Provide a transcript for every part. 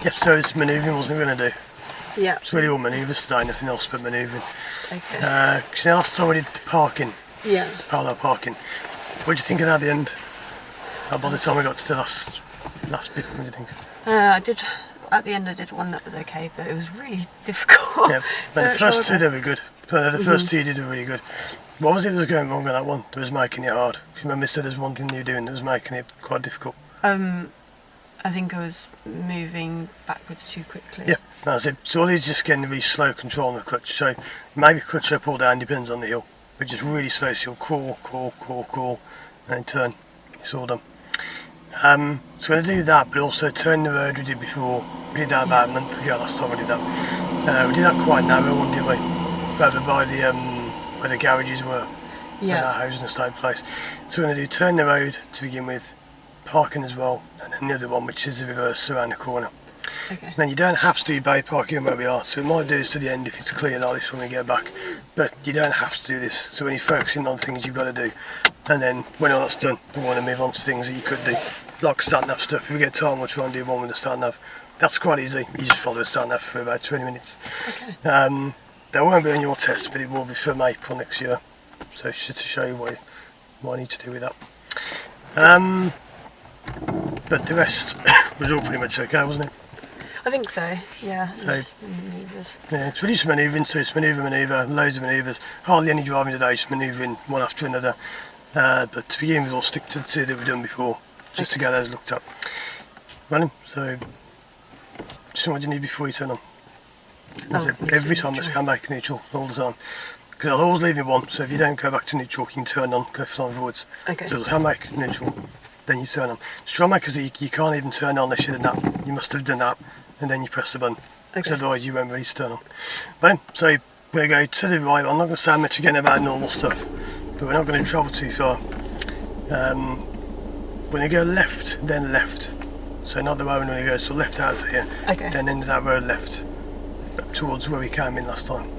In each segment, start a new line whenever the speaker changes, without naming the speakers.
Yep, so it's manoeuvring wasn't going to do.
Yeah.
It's really all manoeuvres today, nothing else but manoeuvring.
Okay.
Because last time we did the parking,
Yeah.
parallel parking, what did you think of that at the end? By the time we got to the last bit, what did you think?
At the end I did one that was okay, but it was really difficult.
Yeah, but the first two they were good. The first two you did were really good. What was it that was going wrong with that one that was making it hard? Because remember you said there's one thing you were doing that was making it quite difficult.
I think I was moving backwards too quickly.
Yeah, that's it. So all these just getting really slow control on the clutch. So maybe clutch up or down, depends on the hill. But just really slow, so you'll crawl, and then turn. It's all done. So we're going to do that, but also turn the road we did before. We did that about a month ago, last time we did that. We did that quite narrow one, didn't we? Over by the where the garages were.
Yeah.
And our housing estate place. So we're going to do turn the road to begin with, parking as well, and then the other one which is the reverse around the corner.
Okay.
Then you don't have to do bay parking where we are, so we might do this to the end if it's clear like this when we get back. But you don't have to do this, so when you're focusing on things you've got to do, and then when all that's done, we want to move on to things that you could do, like sat-nav stuff. If we get time, we'll try and do one with the sat-nav. That's quite easy, you just follow the sat-nav for about 20 minutes.
Okay.
That won't be on your test, but it will be for April next year, so it's just to show you what I need to do with that. But the rest was all pretty much okay, wasn't it?
I think so, yeah.
So,
Manoeuvres.
yeah, it's really just manoeuvring, so it's manoeuvre, loads of manoeuvres. Hardly any driving today, just manoeuvring one after another. But to begin with, we'll stick to the two that we've done before, just to get those looked up. Running, so just what you need before you turn on. Every time let's come back neutral, all the time. Because I'll always leave you one, so if you don't go back to neutral, you can turn on, go flying forwards.
Okay.
So it'll handbrake, neutral, then you turn on. Strong makers, you can't even turn on unless you did that. You must have done that, and then you press the button. Because otherwise you won't really turn on. Right, so we're going to go to the right. I'm not going to say much again about normal stuff, but we're not going to travel too far. We're going to go left, then left. So not the way we're going to go, so left out of here, then into that road left, up towards where we came in last time.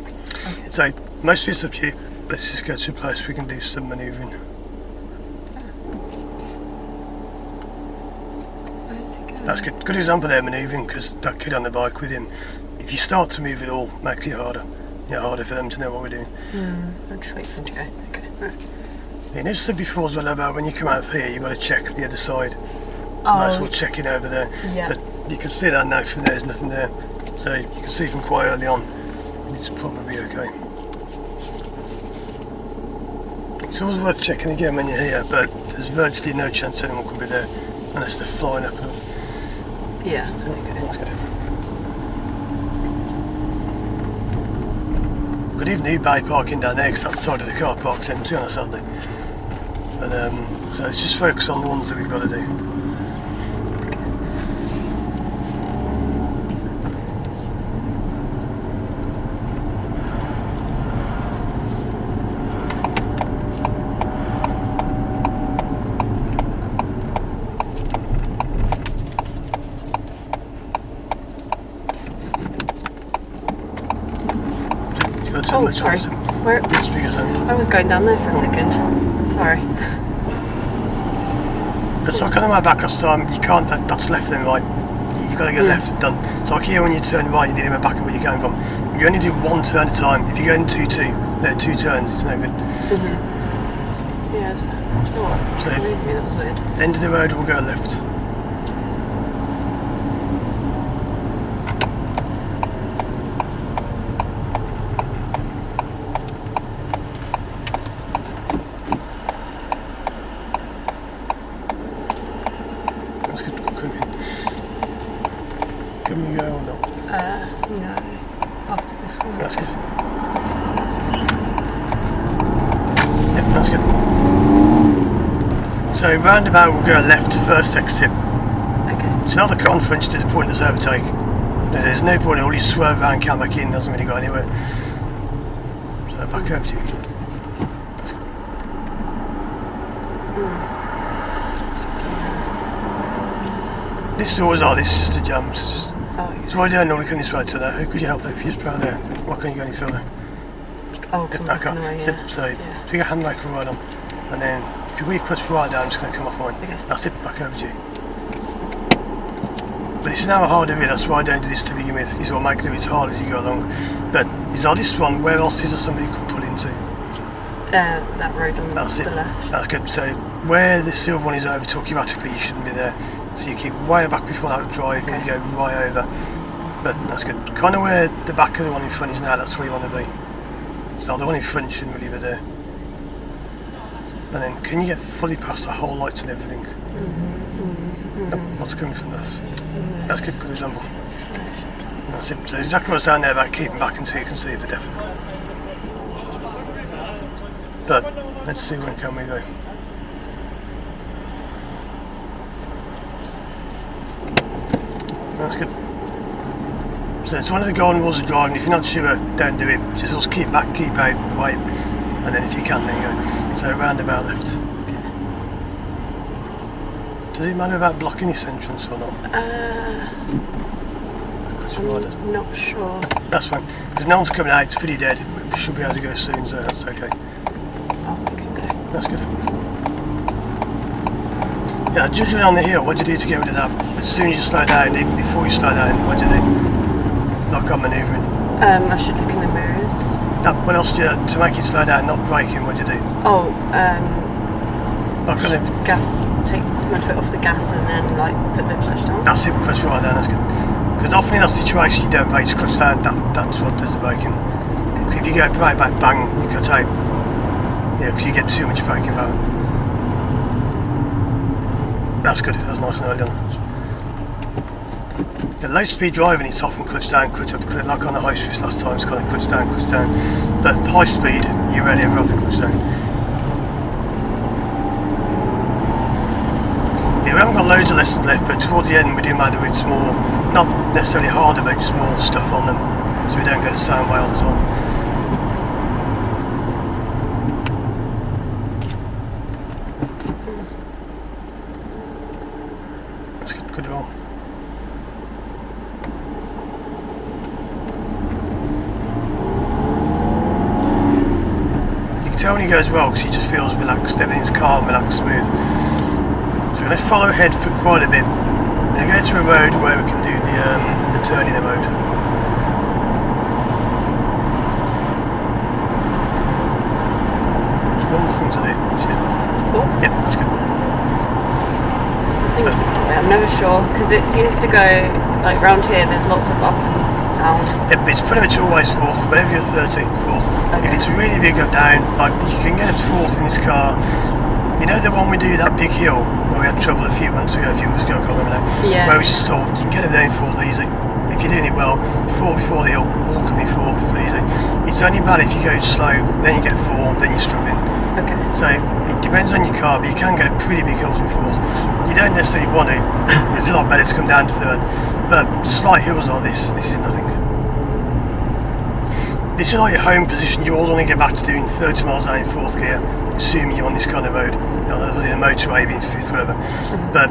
Okay.
So most of it's up to you. Let's just go to a place we can do some manoeuvring.
Where's it going?
That's good. Good example there, manoeuvring, because that kid on the bike with him, if you start to move it all, it makes it harder. Harder for them to know what we're doing.
I'll just wait for them to go. Okay. Right.
You know, said before as well about when you come out of here, you've got to check the other side.
Oh.
Might as well check it over there.
Yeah.
But you can see that now from there's nothing there. So you can see from quite early on, it's probably okay. It's always worth checking again when you're here, but there's virtually no chance anyone could be there unless they're flying up.
Yeah.
Okay. That's good. Could even do bay parking down there because that side of the car park's empty on a Saturday. But so let's just focus on the ones that we've got to do.
Oh, sorry. Where? I was going down there for a second. Sorry.
It's like on my back last time, you can't, that's left and right. You've got to get left and done. So like here when you turn right, you need to go back at where you're coming from. You only do one turn at a time. If you go in 2-2, 2 turns, it's no good.
Yeah, do you know what?
So,
Maybe that was weird.
The end of the road will go left. Can we go or not?
No. After this one.
That's good. Yep, that's good. So roundabout we'll go left first exit.
Okay.
It's another conference to the pointless overtake. There's no point in all you swerve around, come back in, doesn't really go anywhere. So back over to you. This is always this is just a jump. So why do I normally come this way to that? Could you help if you're just proud there? Why can't you go any further?
Oh, because I'm looking away, yeah.
So if you get hand brake right on, and then if you put your clutch right down, it's going to come off mine.
Okay.
That's it, back over to you. But it's now a harder bit, that's why I don't do this to begin with. You sort of make it as hard as you go along. But is on this one, where else is there somebody you could pull into?
That road on the left.
That's good. So where the silver one is overtook, automatically you shouldn't be there. So you keep way back before that drive and you go right over. But that's good. Kind of where the back of the one in front is now, that's where you want to be. So the one in front shouldn't really be there. And then can you get fully past the whole lights and everything? Nope, what's coming from left? That's a good example. That's it. So exactly what I was saying there about keeping back until you can see for definite. But let's see where can we go. That's good. So it's one of the golden rules of driving. If you're not sure, don't do it. Just keep back, keep out, wait, and then if you can, then go. So roundabout left. Does it matter about blocking this entrance or not?
I'm not sure.
That's fine, because no one's coming out, it's pretty dead. We should be able to go soon, so that's okay.
Oh, we can go.
That's good. Yeah, judging on the hill, what do you do to get rid of that? As soon as you slow down, even before you slow down, what do you do? Not on manoeuvring.
I should look in the mirrors.
What else do you do to make it slow down, not braking, what do you do?
Oh,
like
gas, take my foot off the gas and then like put the clutch down.
That's it, clutch right down, that's good. Because often in that situation you don't brake, just clutch down, that's what does the braking. Because if you go brake back, bang, you cut out. Yeah, because you get too much braking power. That's good, that's nice and early on. Yeah, low speed driving, it's often clutch down, clutch up, clutch, like on the high streets last time, it's kind of clutch down. But high speed, you rarely ever have to clutch down. Yeah, we haven't got loads of lessons left, but towards the end we do mind doing some more, not necessarily harder, but just more stuff on them, so we don't go the same way all the time. That's good roll. You can tell when he goes well because he just feels relaxed, everything's calm, relaxed, smooth. So we're going to follow ahead for quite a bit. We're going to go to a road where we can do the turn in the road. There's one more thing to do.
Fourth?
Yep, that's good.
I'm never sure because it seems to go like round here. There's lots of up and down.
Yep, it's pretty much always fourth. Whenever you're 30, fourth.
Okay.
If it's really big up down, like you can get it fourth in this car. You know the one we do that big hill where we had trouble a few months ago, I can't remember now.
Yeah.
Where we just thought you can get it down fourth easy. If you're doing it well, fall before the hill, walk on fourth easy. It's only bad if you go slow, then you get four, then you're struggling.
Okay.
So it depends on your car, but you can get pretty big hills in fourth. You don't necessarily want to. It's a lot better to come down to third, but slight hills like this is nothing. This is like your home position. You always want to get back to doing 30 miles an hour in fourth gear, assuming you're on this kind of road, in a motorway, being fifth, whatever. But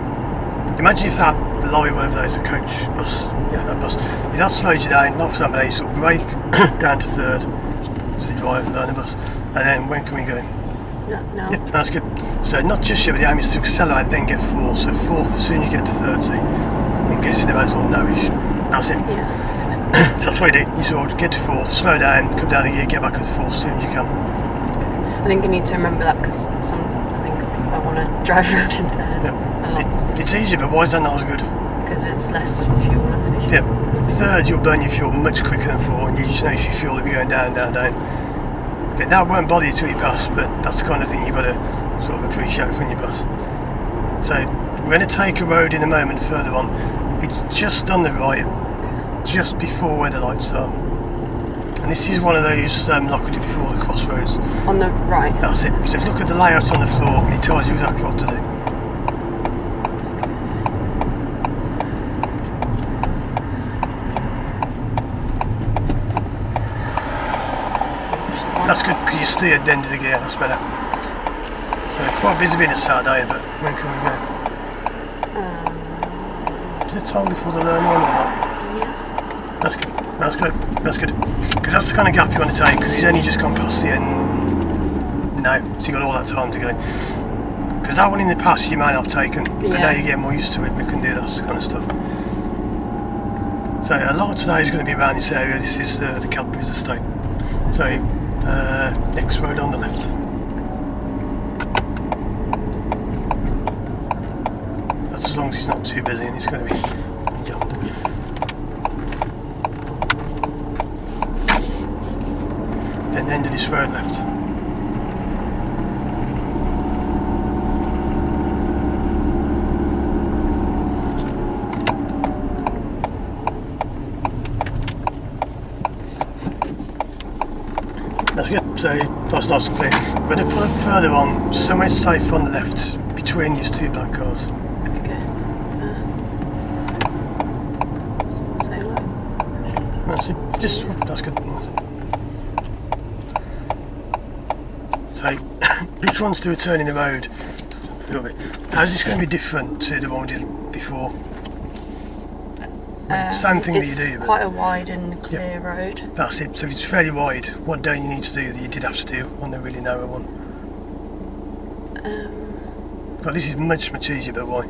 imagine if that lorry, whatever that is, a coach, bus, yeah, that bus, if that slows you down, not for example, you sort of brake down to third, so drive, learn a bus, and then when can we go?
No.
Yep, that's good. So not just yet, but the aim is to accelerate, then get fourth. So fourth, as soon as you get to 30, I'm guessing about sort of no-ish. That's it.
Yeah.
So that's what you do. You sort of get to fourth, slow down, come down a gear, get back to fourth as soon as you can.
I think I need to remember that because I think I want to drive around in third a lot.
It's easier, but why is that not as good?
Because it's less fuel efficient.
Yeah. Third, you'll burn your fuel much quicker than fourth, and you just notice your fuel will be going down. Okay, that won't bother you till you pass, but that's the kind of thing you've got to sort of appreciate when you pass. So we're going to take a road in a moment further on. It's just on the right, just before where the lights are. And this is one of those, like we did before, the crossroads.
On the right?
That's it. So if you look at the layout on the floor, it tells you exactly what to do. That's good because you steer at the end of the gear, that's better. So quite busy being at Saturday, but when can we go? Is it time before the learning or not?
Yeah.
That's good. Because that's the kind of gap you want to take, because he's only just gone past the end now, so you've got all that time to go. Because that one in the past you might not have taken, but now you get more used to it, we can do that kind of stuff. So a lot of today is going to be around this area. This is the Cadbury's estate. So next road on the left. That's as long as it's not too busy and it's going to be jammed. Then end of this road left. That's good, so that's nice and clear. We're going to pull it further on, somewhere safe on the left, between these two black cars.
Okay. Say low.
That's it, that's good. That's it. So, this one's to a turn in the road, a little bit. How's this going to be different to the one we did before? Same thing that you do.
It's quite a wide and clear road.
That's it. So if it's fairly wide, what don't you need to do that you did have to do on the really narrow one? But this is much easier, but why?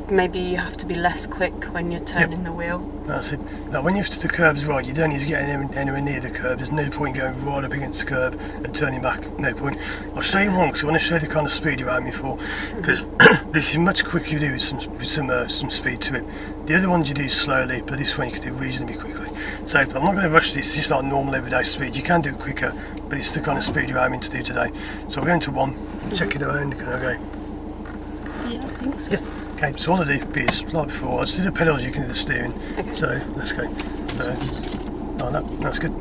Maybe you have to be less quick when you're turning the wheel.
That's it. Now when you're to the curb as well, you don't need to get anywhere near the curb. There's no point going right up against the curb and turning back. No point. I'll show you one because I want to show you the kind of speed you're aiming for. Because this is much quicker to do with some speed to it. The other ones you do slowly, but this one you can do reasonably quickly. So I'm not going to rush this. It's just like normal everyday speed. You can do it quicker, but it's the kind of speed you're aiming to do today. So we're going to one. Check it around. Can I go?
Yeah, I think so.
Yeah. Okay, so all I do is, like before, I just do the pedals, you can do the steering.
Okay.
So, let's go. So, that's good.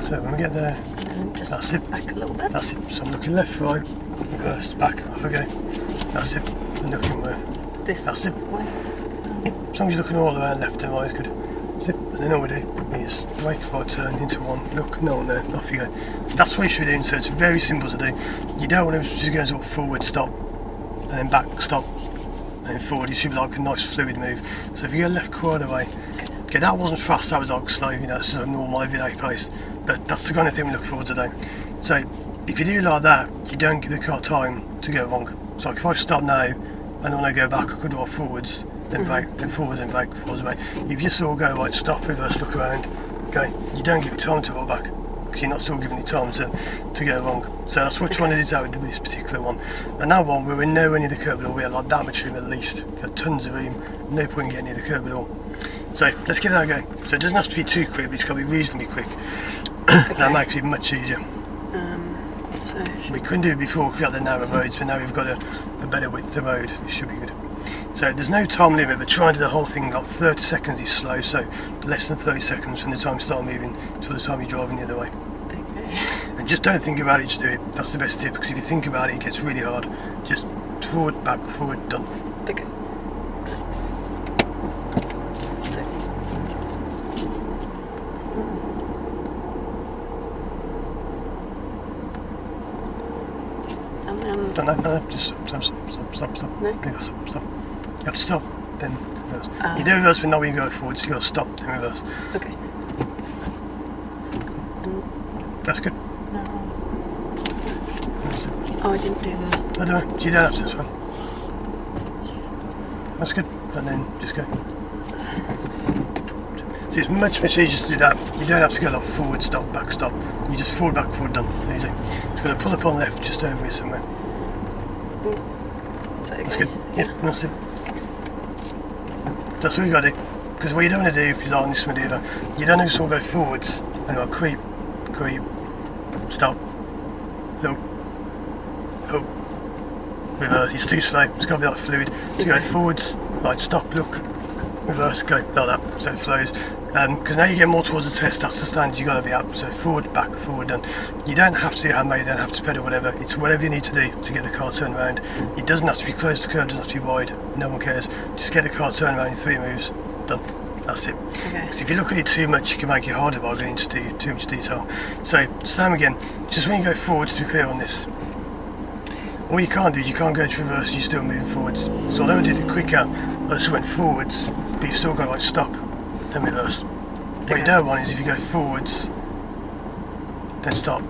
So when we get there,
And just
that's it.
back a little bit.
That's it. So I'm looking left, right, reverse, back, off I go. That's it. I'm looking where. That's it.
Way.
As long as you're looking all around left and right is good. That's it. And then all we do is brake, right turn into one, look, no one there, off you go. That's what you should be doing, so it's very simple to do. You don't want to just go sort of forward, stop, and then back, stop, and then forward. It should be like a nice fluid move. So if you go left quarter away, okay, that wasn't fast, that was like slow, you know, this is a normal everyday pace. But that's the kind of thing we look for today. So if you do it like that, you don't give the car time to go wrong. So like if I stop now, and when I go back, I could drive forwards, then brake, then forwards, then brake, forwards, away. If you sort of go right, stop, reverse, look around, okay, you don't give it time to roll back, because you're not sort of giving it time to go wrong. So that's what we're trying to do with this particular one. And that one, we were nowhere near the curb at all. We had like that much room at least. We had tons of room, no point in getting near the curb at all. So let's give that a go. So it doesn't have to be too quick, but it's got to be reasonably quick.
Okay.
That makes it much easier.
So
We couldn't do it before because we had the narrow roads, but now we've got a better width of road. It should be good. So there's no time limit, but trying to do the whole thing like 30 seconds is slow, so less than 30 seconds from the time you start moving to the time you're driving the other way.
okay.
And just don't think about it, just do it. That's the best tip, because if you think about it, it gets really hard. Just forward, back, forward, done.
Okay. So, and then
No, just stop.
No?
You gotta stop. You have to stop, then reverse.
Ah.
You do reverse, but not when you go forward, so you gotta stop, then reverse.
okay. And
That's good.
now,
That's it.
oh, I didn't do that.
I don't know, so you don't have to this one. That's good, and then just go. So it's much easier to do that. You don't have to go like forward, stop, back, stop. You just forward, back, forward, done. Easy. It's going to pull up on left just over here somewhere.
Is that okay?
That's good. Yeah, that's it. That's what you got to do. Because what you don't want to do is like on this manoeuvre, you don't want to sort of go forwards and like creep, stop, look, hook, reverse. It's too slow. It's got to be like fluid. So you go forwards, like stop, look, reverse, go like that, so it flows. Because now you get more towards the test, that's the standard you got to be at. So forward, back, forward, done. You don't have to do handbrake, you don't have to pedal, whatever. It's whatever you need to do to get the car turned around. It doesn't have to be close to the curb, it doesn't have to be wide. No one cares. Just get the car turned around in 3 moves. Done. That's it.
Okay.
So if you look at it too much, you can make it harder by going into too much detail. So same again. Just when you go forwards, to be clear on this. All you can't do is you can't go to reverse, you're still moving forwards. So although I did it quicker, I just went forwards, but you still got to like stop, then reverse. What you don't want is if you go forwards, then stop.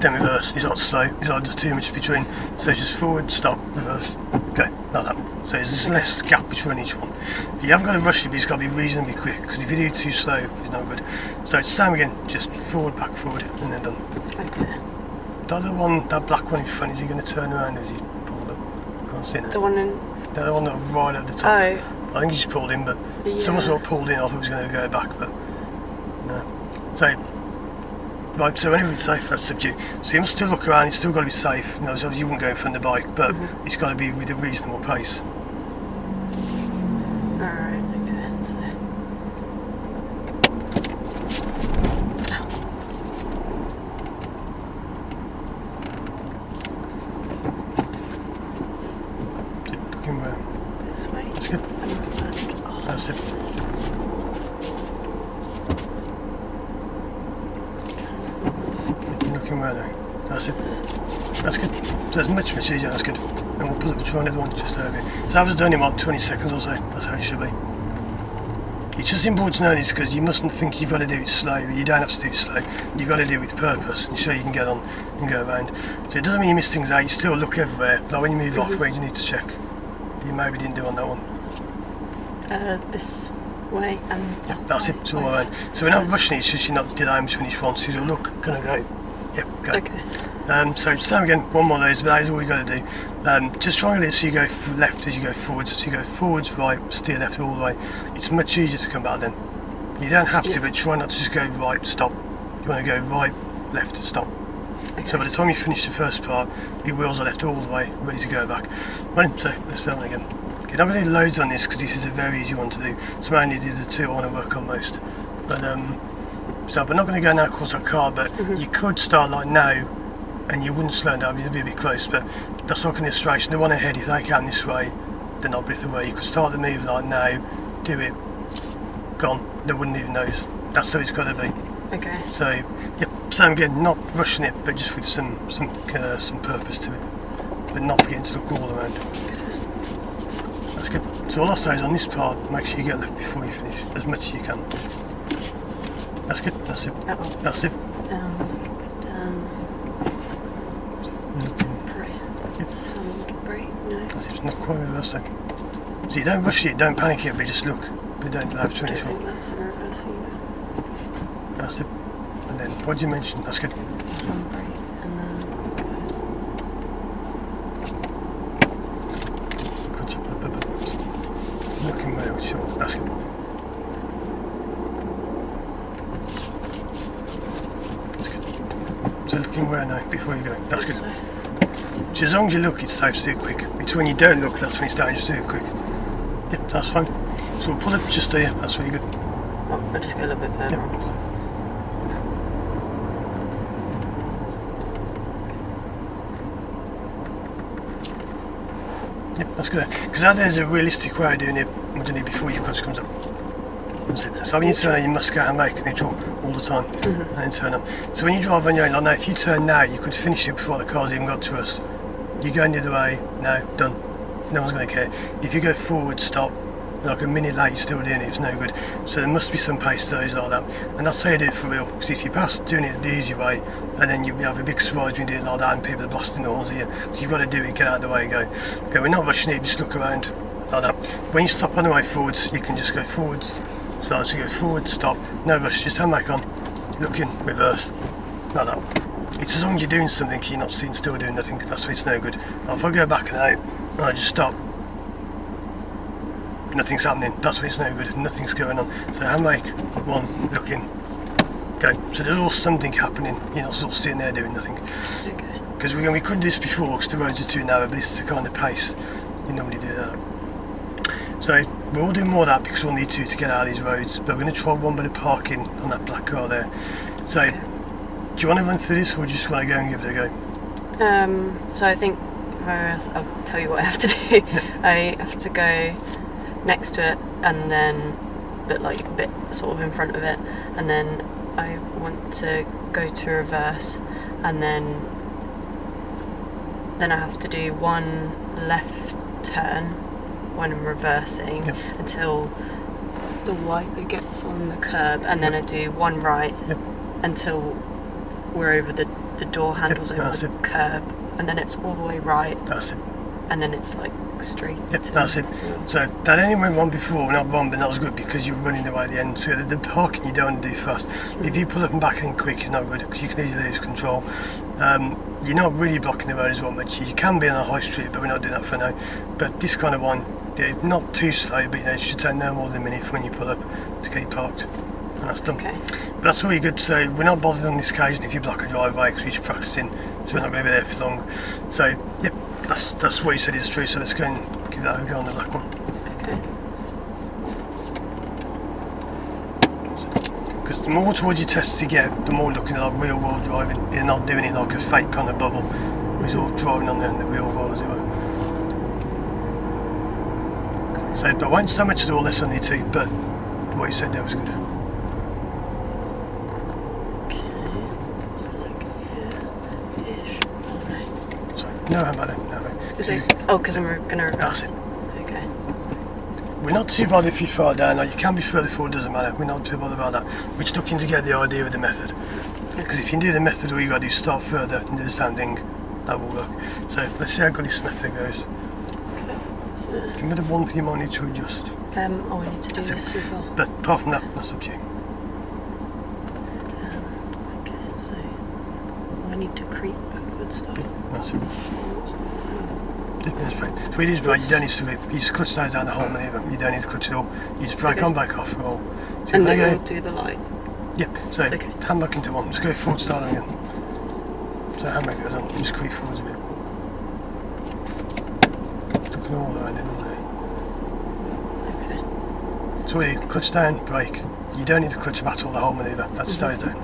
then reverse. It's not slow. It's not just too much between. So it's just forward, stop, reverse, go, like that. So there's just less gap between each one. But you haven't got to rush it, but it's got to be reasonably quick, because if you do it too slow, it's not good. So it's the same again, just forward, and then done.
Okay.
The other one, that black one in front, is he going to turn around or is he pulled up? Can't see it.
The one in...
The other one that was right at the top.
Oh.
I think he just pulled in, but someone sort of pulled in. I thought he was going to go back, but no. So, right, so whenever it's safe, that's up to you. So you must still look around, it's still got to be safe. You know, so you wouldn't go in front of the bike, but it's got to be with a reasonable pace.
Alright, okay.
So, looking where?
This way.
That's good. That's it. Looking where now? That's it. That's good. So it's much easier, that's good. And we'll pull up and try another one just over here. So that was done in about 20 seconds or so. That's how it should be. It's just important to know this because you mustn't think you've got to do it slow. You don't have to do it slow. You've got to do it with purpose and so you can get on and go around. So it doesn't mean you miss things out. You still look everywhere. Like when you move off, where you need to check. You maybe didn't do on that one.
This way and
Yeah, that's it. It's all around. So we're not rushing it. It's just you're not delaying between each one. So you'll look, can I go? Yep, go.
Okay.
So same again, one more of those, but that is all you got to do. Just triangle it so you go left as you go forwards. So you go forwards, right, steer left all the way. It's much easier to come back then. You don't have to, but try not to just go right, stop. You want to go right, left, stop.
Okay.
So by the time you finish the first part, your wheels are left all the way, ready to go back. Right, so let's start again. Okay, I'm not going to do loads on this because this is a very easy one to do. So mainly these are the two I want to work on most. But so we're not going to go now, of course, on car, but you could start like now. And you wouldn't slow down, you'd be a bit close, but that's like an illustration. The one ahead, if they come this way, they're not breath away. You could start the move like now, do it, gone, they wouldn't even notice. That's how it's got to be.
Okay.
So, yep, same again, not rushing it, but just with some purpose to it. But not forgetting to look all around. That's good. So all I'll say is on this part, make sure you get left before you finish, as much as you can. That's good, that's it. That's it. It's not quite reverse though. So you don't rush it, don't panic it, but just look. But don't allow between each one. That's it. And then, what did you mention? That's good. Looking where it's short. That's good. That's good. So looking where now, before you go. That's good. So as long as you look, it's safe to do it quick. It's when you don't look, that's when it's dangerous to do it quick. Yep, that's fine. So we'll pull it just there, that's really good.
Oh, I'll just go a little bit further.
Yep. Yep, that's good. Because that there's a realistic way of doing it before your clutch comes up. That's it. So when you turn on, you must go and make neutral all the time and then turn up. So when you drive on your own, like now, if you turn now, you could finish it before the car's even got to us. You go the other way, no, done. No one's going to care. If you go forward, stop, like a minute late, you're still doing it, it's no good. So there must be some pace to those like that. And that's how you do it for real. Because if you pass doing it the easy way, and then you have a big surprise when you do it like that and people are blasting the horns at you. So you've got to do it, get out of the way and go. Okay, we're not rushing it, just look around like that. When you stop on the way forwards, you can just go forwards. So you go forward, stop, no rush, just hand back on, looking, reverse, like that. It's as long as you're doing something, you're not sitting still doing nothing, that's why it's no good. Now, if I go back now, and I just stop, nothing's happening, that's why it's no good, nothing's going on. So handbrake, one, looking, go. So there's always something happening, you're not sort of sitting there doing nothing.
Okay.
Because we couldn't do this before, because the roads are too narrow, but this is the kind of pace you normally do that. So we'll do more of that because we'll need to get out of these roads, but we're going to try one bit of parking on that black car there. So do you want to run through this or do you just want to go and give it a go?
So I think I'll tell you what I have to do. I have to go next to it and then but like a bit sort of in front of it, and then I want to go to reverse, and then I have to do one left turn when I'm reversing until the wiper gets on the curb, and then I do one right until we're over the the door handles over
that's
the
it.
curb, and then it's all the way right,
That's it.
and then it's like straight.
Yep,
to-
that's it. So that only went wrong before, not wrong, but not as good because you're running away at the end. So the parking you don't want to do fast. If you pull up and back in quick, it's not good because you can easily lose control. You're not really blocking the road as well much. You can be on a high street, but we're not doing that for now. But this kind of one, not too slow, but it should take no more than a minute when you pull up to get parked. And that's done.
Okay.
But that's really good. So we're not bothered on this occasion if you block a driveway because we're just practicing, so we're not going to be there for long. So yep, that's what you said is true. So let's go and give that a go on the back one.
Okay.
Because the more towards your test you get, the more looking at like real world driving. You're not doing it like a fake kind of bubble. We're sort of driving on the real world as it were. So I won't so much do all this on the two, but what you said there was good.
Okay. So like here-ish. Oh,
So no handbrake, no.
no. Is it? Oh, because I'm going to reverse.
That's it.
Okay.
We're not too bothered if you're far down, like you can be further forward, doesn't matter. We're not too bothered about that. We're just looking to get the idea of the method. Because if you can do the method, all you got to do is start further and do the same thing, that will work. So let's see how good this method goes.
So,
Give me the one thing you might need to adjust.
I need to do
That's it.
this as well.
But apart from that, that's up to you.
Okay, so I need to creep backwards though.
That's it. That's right. So it is brake, you don't need to grip. You just clutch those down the whole maneuver. You don't need to clutch it all. You just brake
Okay.
on, brake off, roll. So
And
if they
then
go,
we'll do the light.
yep, so
Okay.
hand back into one. Just go forward, start again. So handbrake goes on, just creep forwards a bit. Looking all around it, all there.
Okay.
So you clutch down, brake. You don't need to clutch back all the whole maneuver. That stays down.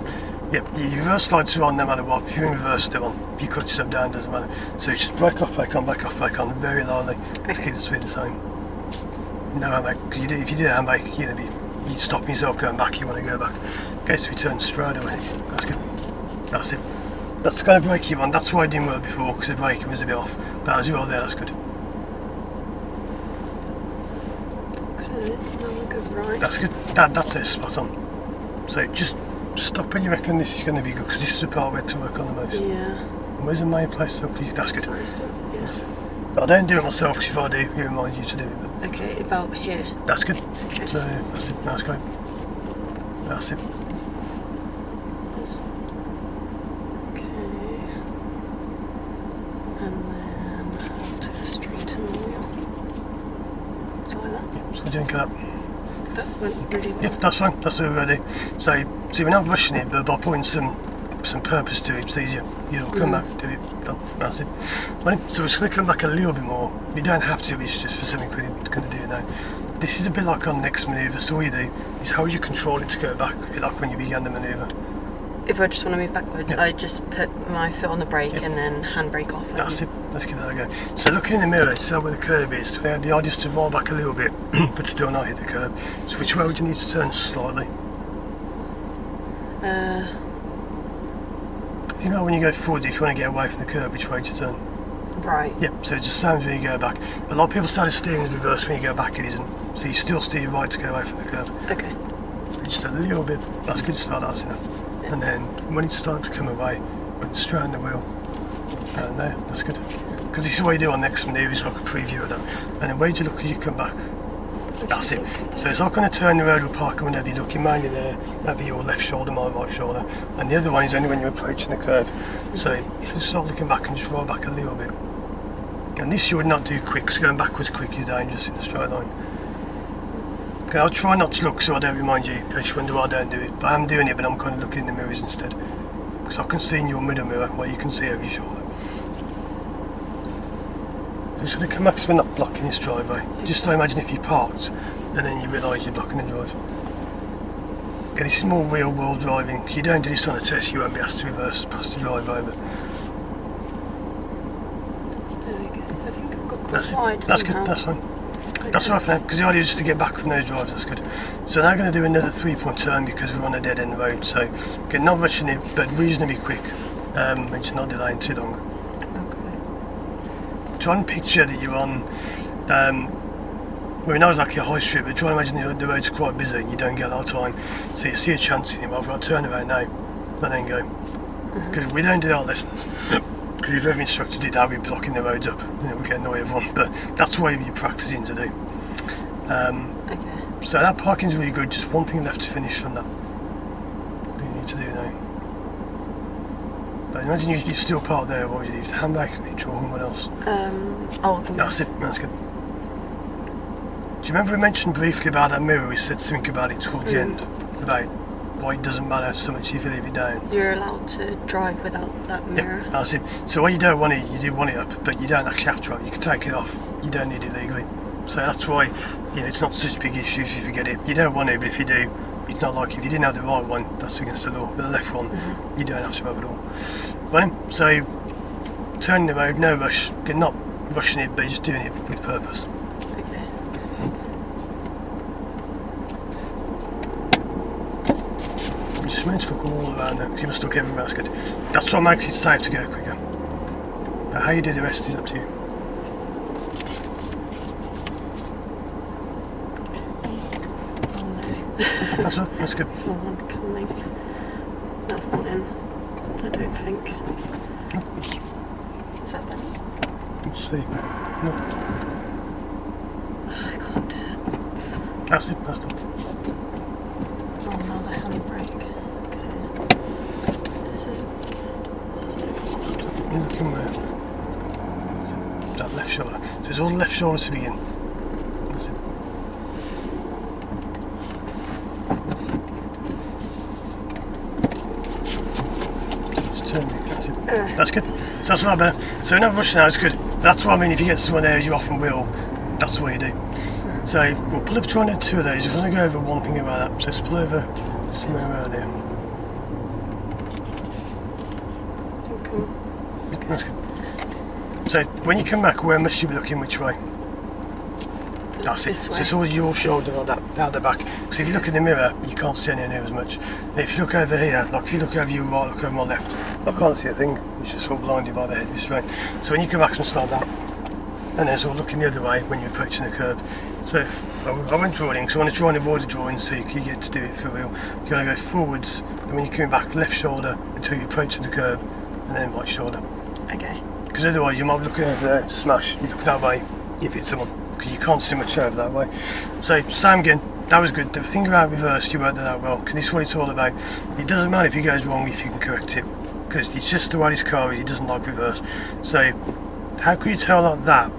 Yep, your reverse slides are on no matter what. If you're in reverse, they're on. If you clutch yourself down, doesn't matter. So it's just brake off, brake on, very lightly. Let's
Okay.
keep the speed the same. No handbrake, because if you do the handbrake, you're stopping yourself going back. You want to go back. Okay, so we turn straight away. That's good. That's it. That's the kind of brake you want. That's why it didn't work before, because the braking was a bit off. But as you are there, that's good.
Okay, now we'll go right.
That's good. That's it, spot on. So just stop when you reckon this is going to be good, because this is the part where to work on the most.
Yeah.
Where's the main place though? That's good.
Sorry, still. Yeah.
That's it. But I don't do it myself, because if I do, it reminds you to do it. But
Okay, about here.
that's good.
Okay.
So that's it. That's great. That's it.
Okay. And then to the straighten the wheel. So like that.
Yep, so we're doing that.
That went really well.
Yeah, that's fine. That's all we're going to do. So, see, we're not rushing it, but by putting some purpose to it, it's easier. You'll come back, do it, done. That's it. Right, so we're just going to come back a little bit more. You don't have to, it's just for something we're going to do now. This is a bit like on the next manoeuvre, so all you do is how you control it to go back, a bit like when you began the manoeuvre.
If I just want to move backwards,
Yeah.
I just put my foot on the brake
Yeah.
and then handbrake off.
That's it. Let's give that a go. So looking in the mirror, see where the curb is. The idea is to roll back a little bit, but still not hit the curb. So which way would you need to turn slightly? I think like when you go forwards, if you want to get away from the curb, which way do you turn?
Right.
Yep, so it's the same as when you go back. A lot of people say the steering is reversed when you go back, it isn't. So you still steer right to get away from the curb.
Okay.
Just a little bit, that's good to start, that's enough. And then when it's starting to come away, when it's straight on the wheel, and there, that's good. Because this is what you do on next manoeuvre, it's like a preview of that. And then where do you look as you come back? That's it. So it's like on a turn the road or park, and whenever you're looking, mainly there, over your left shoulder, my right shoulder. And the other one is only when you're approaching the curb. So if you start looking back and just roll back a little bit. And this you would not do quick, because going backwards quick is dangerous in a straight line. Okay, I'll try not to look so I don't remind you, in case you wonder why I don't do it. But I am doing it, but I'm kind of looking in the mirrors instead. Because I can see in your middle mirror what you can see over your shoulder. So the come back so we're not blocking this driveway. Just imagine if you parked and then you realise you're blocking the drive. Okay, this is more real world driving. If you don't do this on a test, you won't be asked to reverse past the drive over.
There we go. I think I've got quite
That's it.
wide.
That's
somehow.
good, that's fine.
Okay.
That's all right for now, because the idea is just to get back from those drives, that's good. So now I'm going to do another 3-point turn because we're on a dead end road. So, okay, not rushing it, but reasonably quick. And just not delaying too long. Try and picture that you're on, well, not exactly a high street, but try and imagine the road's quite busy and you don't get a lot of time. So you see a chance, you think, well, I've got to turn around now, and then go. because we don't do that lessons. Because if every instructor did that, we'd be blocking the roads up, and we'd get annoy everyone. But that's what you're practicing to do.
Okay.
So that parking's really good. Just one thing left to finish on that. What do you need to do now? But imagine you still parked there. What would you do? You have to handbrake neutral and what else? That's it. That's good. Do you remember we mentioned briefly about that mirror? We said something about it towards the end, about why it doesn't matter so much if you leave it down.
You're allowed to drive without that mirror.
Yeah, that's it. So when you don't want it, you do want it up, but you don't actually have to. You can take it off. You don't need it legally. So that's why it's not such a big issue if you forget it. You don't want it, but if you do, it's not like if you didn't have the right one, that's against the law. But the left one, you don't have to have it all. Right, so turning the road, no rush. You're not rushing it, but just doing it with purpose.
Okay.
Just meant to look all around there, because you must look everywhere. That's good. That's what makes it safe to go quicker. But how you do the rest is up to you. That's right, that's good.
Someone coming. That's not him, I don't think. Is that them?
Let's see. No,
I can't do it.
that's it, that's done.
Oh no, the handbrake. Okay. This is...
Look in there. That left shoulder. So it's all the left shoulder to begin. That's it. That's good. So that's a lot better. So not rushing now, it's good. That's what I mean, if you get someone there as you often will, that's what you do. So we'll pull up, try and do two of those. If I want to go over one thing about that, so let's pull over somewhere around here.
Okay.
That's good. So when you come back, where must you be looking which way? That's it.
This
So
way.
it's always your shoulder like that, out the back. So if you look in the mirror, you can't see any near as much. And if you look over here, like if you look over your right, look over my left, I can't see a thing. It's just all blinded by the head of your strain. So when you come back, something like that, and then sort of looking the other way when you're approaching the curb. So I won't draw it in because I want to try and avoid the drawing so you get to do it for real. You're going to go forwards, and when you're coming back, left shoulder until you approach the curb, and then right shoulder.
Okay.
Because otherwise you might be looking over there, smash, you look that way, you hit someone, because you can't see much over that way. So same again, that was good. The thing about reverse, you worked that out well, because this is what it's all about. It doesn't matter if it goes wrong if you can correct it, because it's just the way this car is, it doesn't like reverse. So how can you tell that that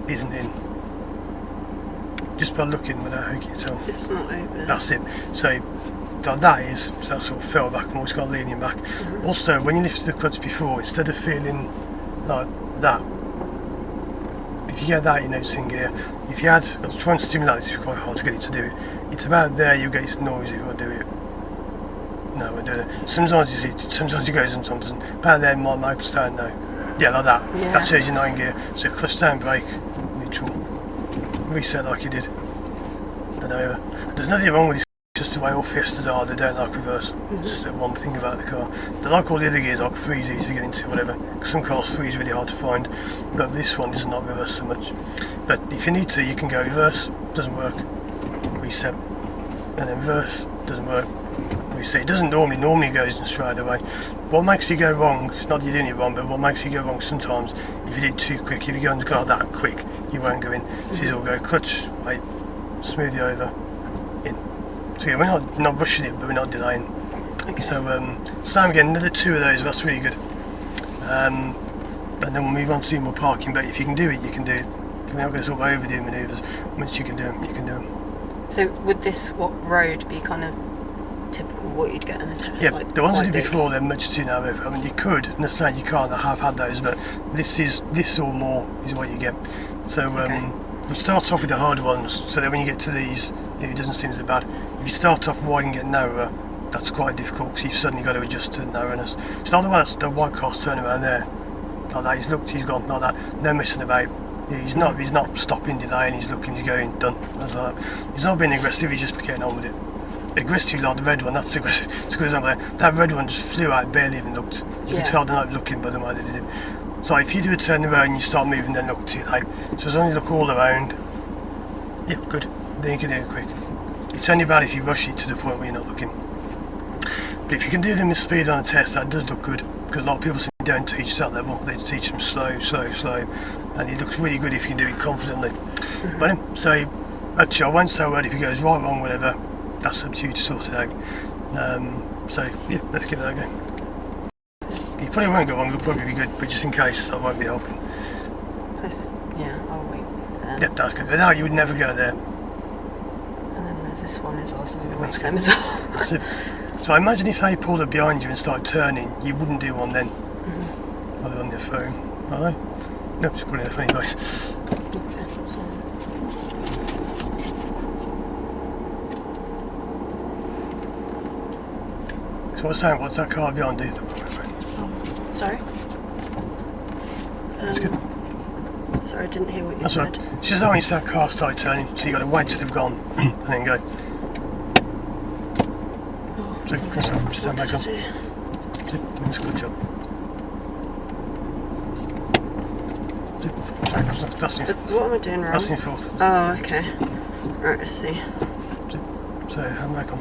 isn't in? Just by looking without how can you tell?
It's not over.
That's it. So that is, so that sort of fell back and always got leaning back. Also, when you lifted the clutch before, instead of feeling like that, if you get that, you know it's in gear. If you had, I was trying to stimulate it, it's quite hard to get it to do it. It's about there, you get its noise if you want to do it. No, we'll do it. Sometimes you see, sometimes it goes, sometimes it doesn't. About there, my might stand now. Yeah, like that.
Yeah.
That shows you're not in gear. So clutch down, brake, neutral. Reset like you did. And over. There's nothing wrong with this. Just the way all Fiestas are, they don't like reverse. It's just that one thing about the car. They like all the other gears, like 3's easy to get into, whatever. Some cars 3's really hard to find, but this one doesn't like reverse so much. But if you need to, you can go reverse, doesn't work, reset, and then reverse, doesn't work, reset. It doesn't normally goes in straight away. What makes you go wrong, it's not that you're doing it wrong, but what makes you go wrong sometimes, if you do it too quick, if you go and go that quick, you won't go in. So you'll go clutch, wait, smooth you over, in. So yeah, we're not rushing it, but we're not delaying.
Okay.
So same again, another two of those, that's really good. And then we'll move on to do more parking, but if you can do it, you can do it. We're not going to sort of overdo manoeuvres. Once you can do them, you can do them.
So would this road be kind of typical what you'd get in a test?
Yeah,
like
the ones I
quite
did
big?
before, they're much too narrow. I mean, you could, understand you can't, I have had those, but this or more is what you get. So
Okay.
we start off with the harder ones, so that when you get to these, it doesn't seem so bad. If you start off wide and get narrower, that's quite difficult because you've suddenly got to adjust to narrowness. It's not the one that's the white car's turning around there, like that. He's looked, he's gone, like that. No messing about. He's not stopping, delaying. He's looking, he's going, done. That's like that. He's not being aggressive. He's just getting on with it. Aggressive like the red one. That's aggressive. It's a good example there. That red one just flew out, barely even looked. You
Yeah.
can tell they're not looking by the way they did it. So if you do a turn around and you start moving, then look too late. So as long as you look all around, yeah, good. Then you can do it quick. It's only bad if you rush it to the point where you're not looking. But if you can do them with speed on a test, that does look good, because a lot of people seem don't teach that level. They teach them slow, and it looks really good if you can do it confidently. But so actually, I won't say a word if he goes right, wrong, whatever. That's up to you to sort it out. So yeah, let's give that a go. You probably won't go wrong. It'll probably be good, but just in case, I won't be helping.
Yeah, I'll wait.
Yep, that's good. Without you would never go there.
And then there's this one is also going to wait for them as well.
That's it. So I imagine if they pulled up behind you and started turning, you wouldn't do one then. Are they on your phone? Are they? No, just put it in a funny place.
Okay,
So what's that? What's that car behind you?
oh, sorry?
That's good.
Sorry, I didn't hear what you
That's
said.
right. It's just that when that car started turning, so you got to wait till they've gone and then go. So just stand back on. That's a good job. That's in
What am I doing wrong?
That's in fourth.
Oh, okay. Right, I see.
So hand back on.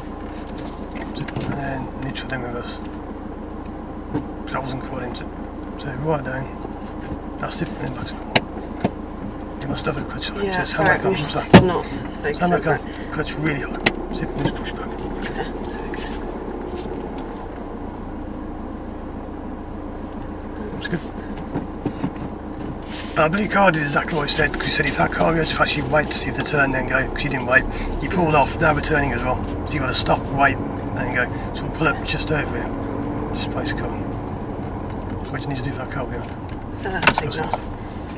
And then neutral, then reverse. Because that wasn't quite into. So right down. That's it, and then back to. You must have the clutch on.
Yeah,
So
sorry,
hand back
I'm
on.
just not focusing.
Stand back on. Clutch really high. Zip and just push back.
Okay.
That's good. I believe car did exactly what he said, because he said if that car goes past you, wait to see if they turn, then go, because you didn't wait. You pulled off, they were turning as well, so you've got to stop, wait, and then go. So we'll pull up just over here, just place car. So what do you need to do for that car behind?
Signal.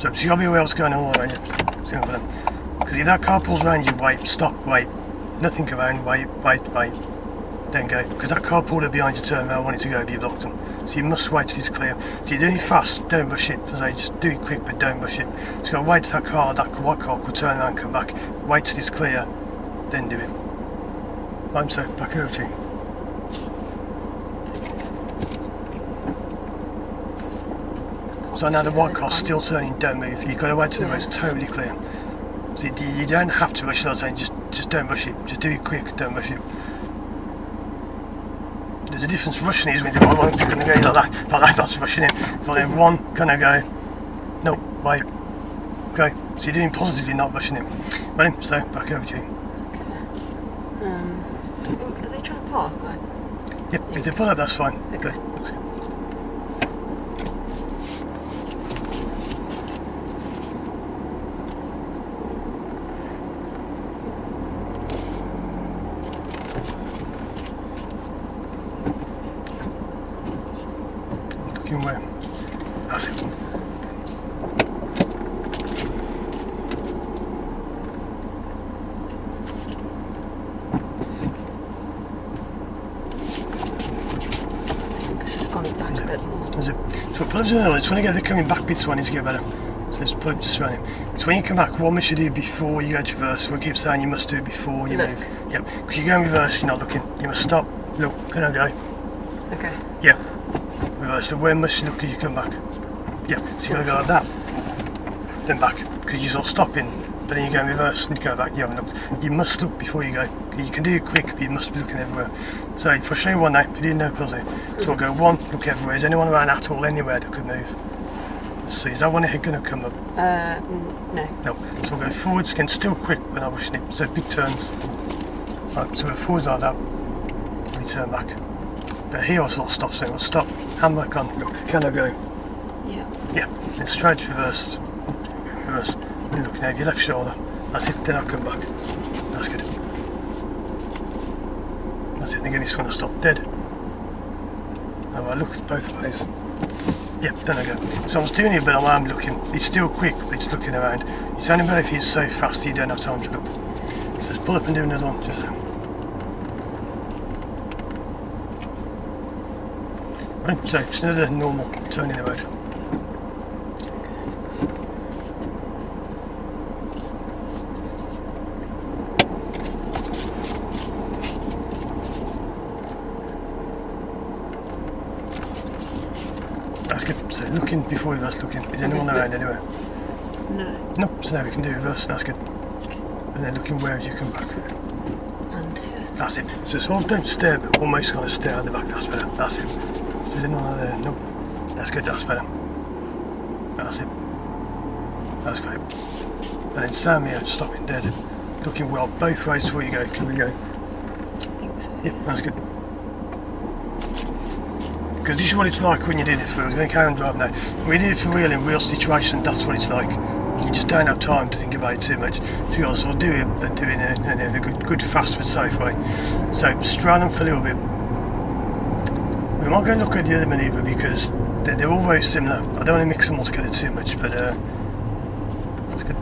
So you got to be aware what's going on all around you. Because if that car pulls around you, wait, stop, wait. Nothing around, wait, then go. Because that car pulled up behind you, turn around, wanted to go, but you blocked them. So you must wait till it's clear. So you're doing it fast, don't rush it. As I say, just do it quick, but don't rush it. So you've got to wait till that white car could turn around and come back. Wait till it's clear, then do it. I'm so back over to you. So now the white car's still turning, don't move. You've got to wait till the road's totally clear. So you don't have to rush it, I was saying, just don't rush it. Just do it quick, don't rush it. There's a difference. Rushing is when you do one, going to go like that, that's rushing it. So then one, gonna go, no, wait, go. So you're doing positively, not rushing it. Right, so back over to you.
Are they trying to park?
Yep, if they pull up, that's fine.
Okay.
That's good. Looking where? That's it.
I should have gone back a bit more.
That's it. So pull up to the middle. It's when you get the coming back bits one is to get better. So let's pull it just around him. So when you come back, what must you do before you go to reverse? We keep saying you must do it before you move. Yep. Because you go in reverse, you're not looking. You must stop. Look. Can I go?
Okay.
Yeah. Reverse. So where must you look as you come back? Yeah. So you're going to go like that. Then back. Because you're sort of stopping. But then you go in reverse and you go back. You haven't looked. You must look before you go. You can do it quick, but you must be looking everywhere. So if I show you one now, if you didn't know puzzle, so we'll go one, look everywhere. Is anyone around at all, anywhere that could move? Let's see, is that one here going to come up?
No.
No. So we'll go forwards again, still quick, but not rushing it. So big turns. Right, so we're forwards like that. We turn back. But here I sort of stop, so we'll stop, hand back on, look, can I go?
Yeah.
Yeah, then straight reverse. Reverse. And looking over your left shoulder. That's it, then I'll come back. That's good. That's it, then get this one to stop dead. Now I look both ways. Yeah, then I go. So I was doing it, but I'm looking. It's still quick, but it's looking around. It's only better if it's so fast you don't have time to look. So let's pull up and do another one, just so. Right, so it's another normal turning the road. That's good. So looking before reverse, looking. Is anyone around anywhere?
No.
No. So now we can do reverse. That's good. And then looking where as you come back.
And here.
That's it. So sort of don't stare, but almost kind of stare at the back. That's better. That's it. So there's anyone there? No. That's good. That's better. That's it. That's great. And then Sam here, stopping dead, looking well both ways before you go. Can we go?
I think so.
Yep, that's good. Because this is what it's like when you did it for. We're going to carry on driving now. When you did it for real in real situation, that's what it's like. You just don't have time to think about it too much. So you got to sort of do it and do it in a good, fast but safe way. So straddle them for a little bit. We might go and look at the other manoeuvre because they're all very similar. I don't want to mix them all together too much, but that's good.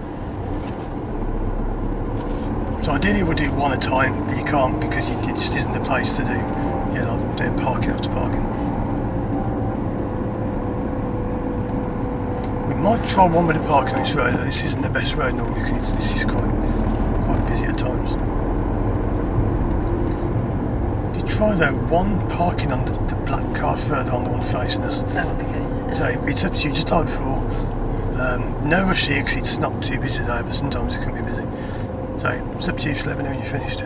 So ideally we'll do one at a time, but you can't because it just isn't the place to do. You know, doing parking after parking. We might try one with the parking on this road. This isn't the best road normally because this is quite busy at times. If you try though, one parking on the black car further on the one facing us.
Oh, okay.
So it's up to you, just like before. No rush here because it's not too busy today, but sometimes it can be busy. So it's up to you, just let me know when you're finished.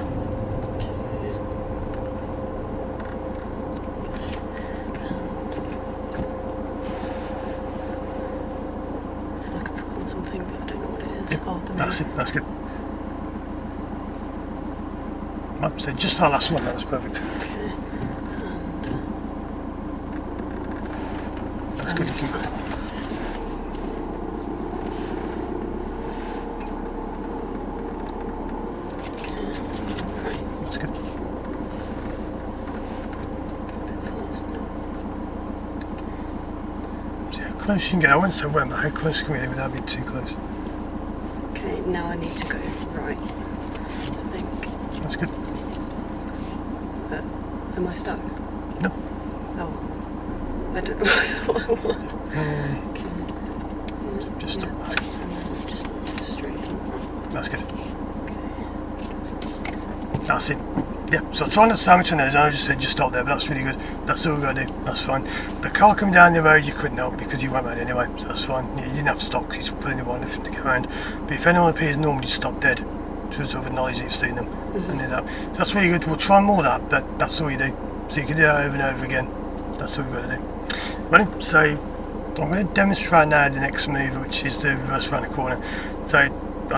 Something, but I don't know what it is.
Yep,
Oh, the
that's
mirror.
it, that's good. Right, so just our last one, that was perfect.
Okay.
That's good, you can go. That's good. See how close you can get. I wouldn't say when, but how close can we get without being too close?
Okay, now I need to go right. I think.
That's good.
Am I stuck?
No.
Oh. I don't know what I was. Okay.
Just stop.
Yeah. And then just straight on.
That's good. That's it. Yeah, so trying to sandwich on those, I just said just stop there, but that's really good. That's all we've got to do. That's fine. The car coming down the road, you couldn't help because you went round anyway, so that's fine. You didn't have to stop because he's putting the one for him to go around. But if anyone appears normally, just stop dead to sort of acknowledge that you've seen them and do that. So that's really good. We'll try more of that, but that's all you do. So you can do that over and over again. That's all we've got to do. Right, so I'm going to demonstrate now the next manoeuvre, which is the reverse around the corner. So I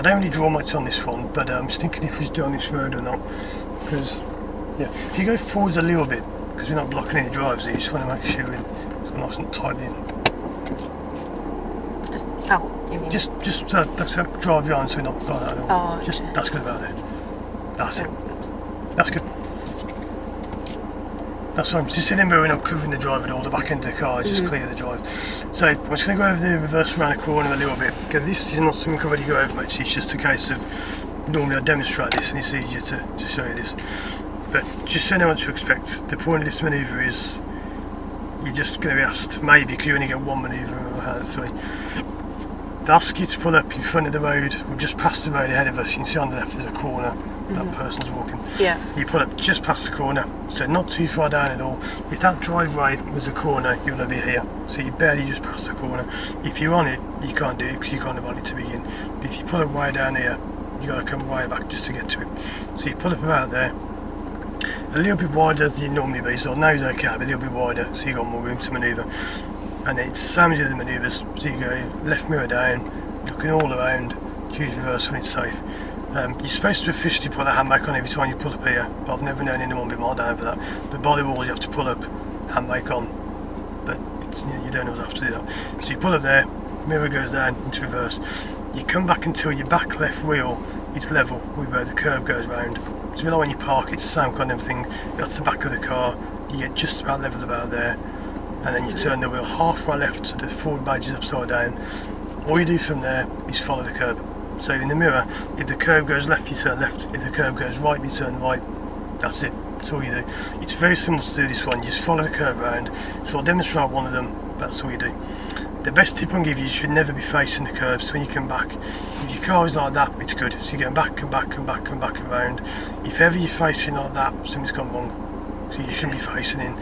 don't really draw much on this one, but I'm just thinking if we should do it on this road or not. Because, yeah, if you go forwards a little bit, because we're not blocking any drives here, you just want to make sure we're nice and tight in.
Just out, you mean?
Just that's how drive behind so we're not like that at all.
Oh, okay.
Just, that's good about it. That's it.
Oops.
That's good. That's fine. Just sit in there, we're not covering the drive at all. The back end of the car is just clear the drive. So I'm just going to go over the reverse around the corner a little bit. Okay, this is not something I already go over much. It's just a case of normally I demonstrate this and it's easier to show you this. But just so you know what to expect. The point of this manoeuvre is you're just going to be asked, maybe because you only get one manoeuvre out of three. They ask you to pull up in front of the road or just past the road ahead of us. You can see on the left there's a corner. That person's walking.
Yeah.
You pull up just past the corner, so not too far down at all. If that driveway was a corner, you're going to be here. So you barely just past the corner. If you're on it, you can't do it because you can't have on it to begin. But if you pull up way down here, you got to come way back just to get to it. So you pull up about there, a little bit wider than you normally be. So now it's okay, but a little bit wider, so you got more room to manoeuvre. And it's the same as the other manoeuvres. So you go left mirror down, looking all around, choose reverse when it's safe. You're supposed to officially put a handbrake on every time you pull up here, but I've never known anyone be more down for that. But by the rules you have to pull up, handbrake on, but it's, you don't always have to do that. So you pull up there, mirror goes down into reverse. You come back until your back left wheel is level with where the curb goes round. It's a bit like when you park, it's the same kind of thing. That's the back of the car, you get just about level about there, and then you turn the wheel halfway left so the forward badge is upside down. All you do from there is follow the curb. So in the mirror, if the curb goes left, you turn left. If the curb goes right, you turn right. That's it. That's all you do. It's very simple to do this one. You just follow the curb around. So I'll demonstrate one of them. That's all you do. The best tip I can give you should never be facing the curbs when you come back. If your car is like that, it's good. So you're going back and back and back and back around. If ever you're facing like that, something's gone wrong. So you shouldn't be facing in.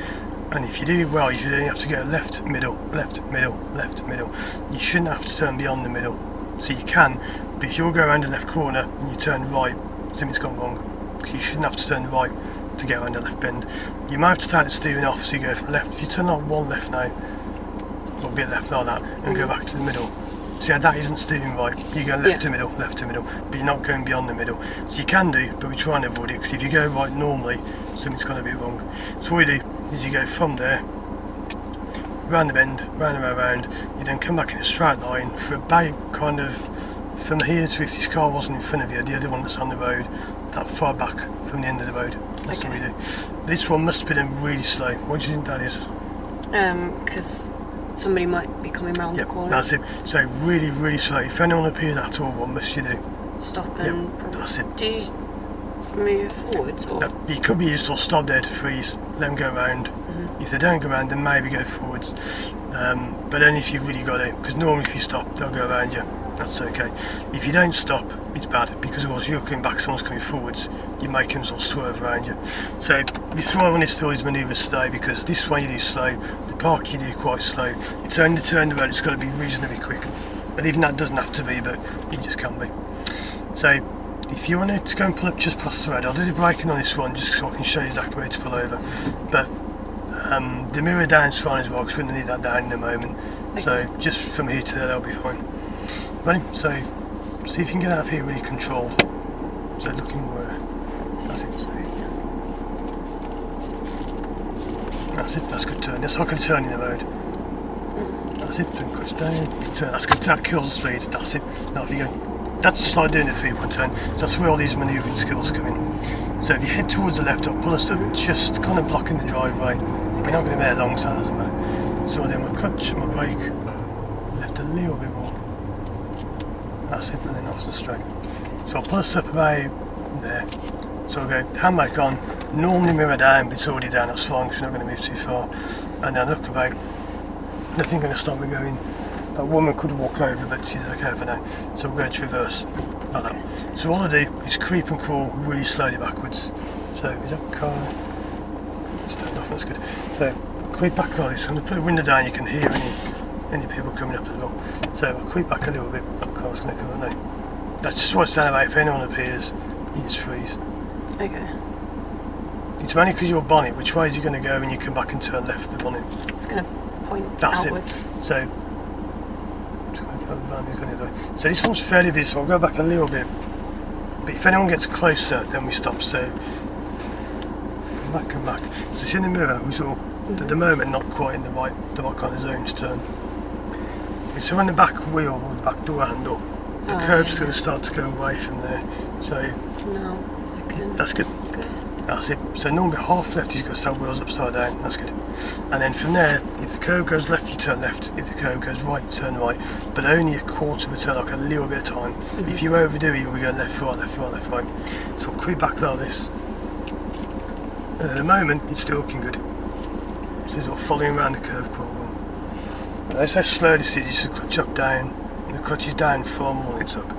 And if you do it well, you should only have to go left, middle, left, middle, left, middle. You shouldn't have to turn beyond the middle. So you can, but if you'll go around the left corner and you turn right, something's gone wrong. because you shouldn't have to turn right to get around the left bend. You might have to take the steering off, so you go from left. If you turn like one left now, or a bit left like that, and go back to the middle. See how that isn't steering right. You go left to middle, but you're not going beyond the middle. So you can do, but we try and avoid it, because if you go right normally, something's going to be wrong. So what you do is you go from there, round the bend, round, you then come back in a straight line for about kind of from here to, if this car wasn't in front of you, the other one that's on the road, that far back from the end of the road. That's what we do. This one must be done really slow. What do you think that is?
Because somebody might be coming round the corner.
That's it. So really, really slow. If anyone appears at all, what must you do?
Stop and probably.
That's it.
Do you move forwards or?
No, you could be just sort of stop dead, freeze, let them go round. If they don't go round, then maybe go forwards. But only if you've really got to, because normally if you stop, they'll go around you. That's okay. If you don't stop, it's bad, because otherwise you're coming back, someone's coming forwards, you make them sort of swerve around you. So this is why I wanted to do these manoeuvres today, because this one you do slow, the park you do quite slow. It's only to turn the road, it's got to be reasonably quick. And even that doesn't have to be, but it just can be. So if you want to go and pull up just past the road, I'll do the braking on this one just so I can show you exactly where to pull over. But the mirror down's fine as well, because we're going to need that down in a moment.
Okay.
So just from here to there, that'll be fine. Ready? So see if you can get out of here really controlled. So looking where. That's it.
Sorry.
That's it. That's a good turn. That's like a turn in the road. That's it. Don't clutch down. Turn. That's good. That kills the speed. That's it. Now if you go. That's just like doing a 3-point turn. So that's where all these manoeuvring skills come in. So if you head towards the left, I'll pull us up, just kind of blocking the driveway. We're not going to be there long, so that doesn't matter. So then my clutch, my brake, left a little bit more. That's it, and then nice and straight. So I'll pull us up about there. So I'll go handbrake on, normally mirror down, but it's already down, that's fine, because we're not going to move too far. And then look about, nothing going to stop me going. That woman could walk over, but she's okay for now. So we're going to reverse, like that. So all I do is creep and crawl really slowly backwards. So is that car? Just turned off, that's good. So creep back like this. I'm going to put the window down, you can hear any people coming up as well. So I'll creep back a little bit, that car's going to come up now. That's just what it's down about, if anyone appears, you just freeze.
Okay.
It's only because your bonnet, which way is you going to go when you come back and turn left the bonnet?
It's going to point
That's
outwards.
it. So this one's fairly busy, so I'll go back a little bit. But if anyone gets closer, then we stop. So come back. So see in the mirror, we sort of, at the moment, not quite in the right kind of zone to turn. So when the back wheel or the back door handle, the curb's going to start to go away from there. So
now I can.
that's good.
Okay.
That's it. So normally half left, you've got to start wheels upside down. That's good. And then from there, if the curve goes left, you turn left. If the curve goes right, you turn right. But only a quarter of a turn, like a little bit of time. If you overdo it, you'll be going left, right, left, right, left, right. So I'll creep back like this. And at the moment, it's still looking good. So it's all following around the curve quite well. That's how slow this is. You just clutch up, down. And the clutch is down far more than it's up.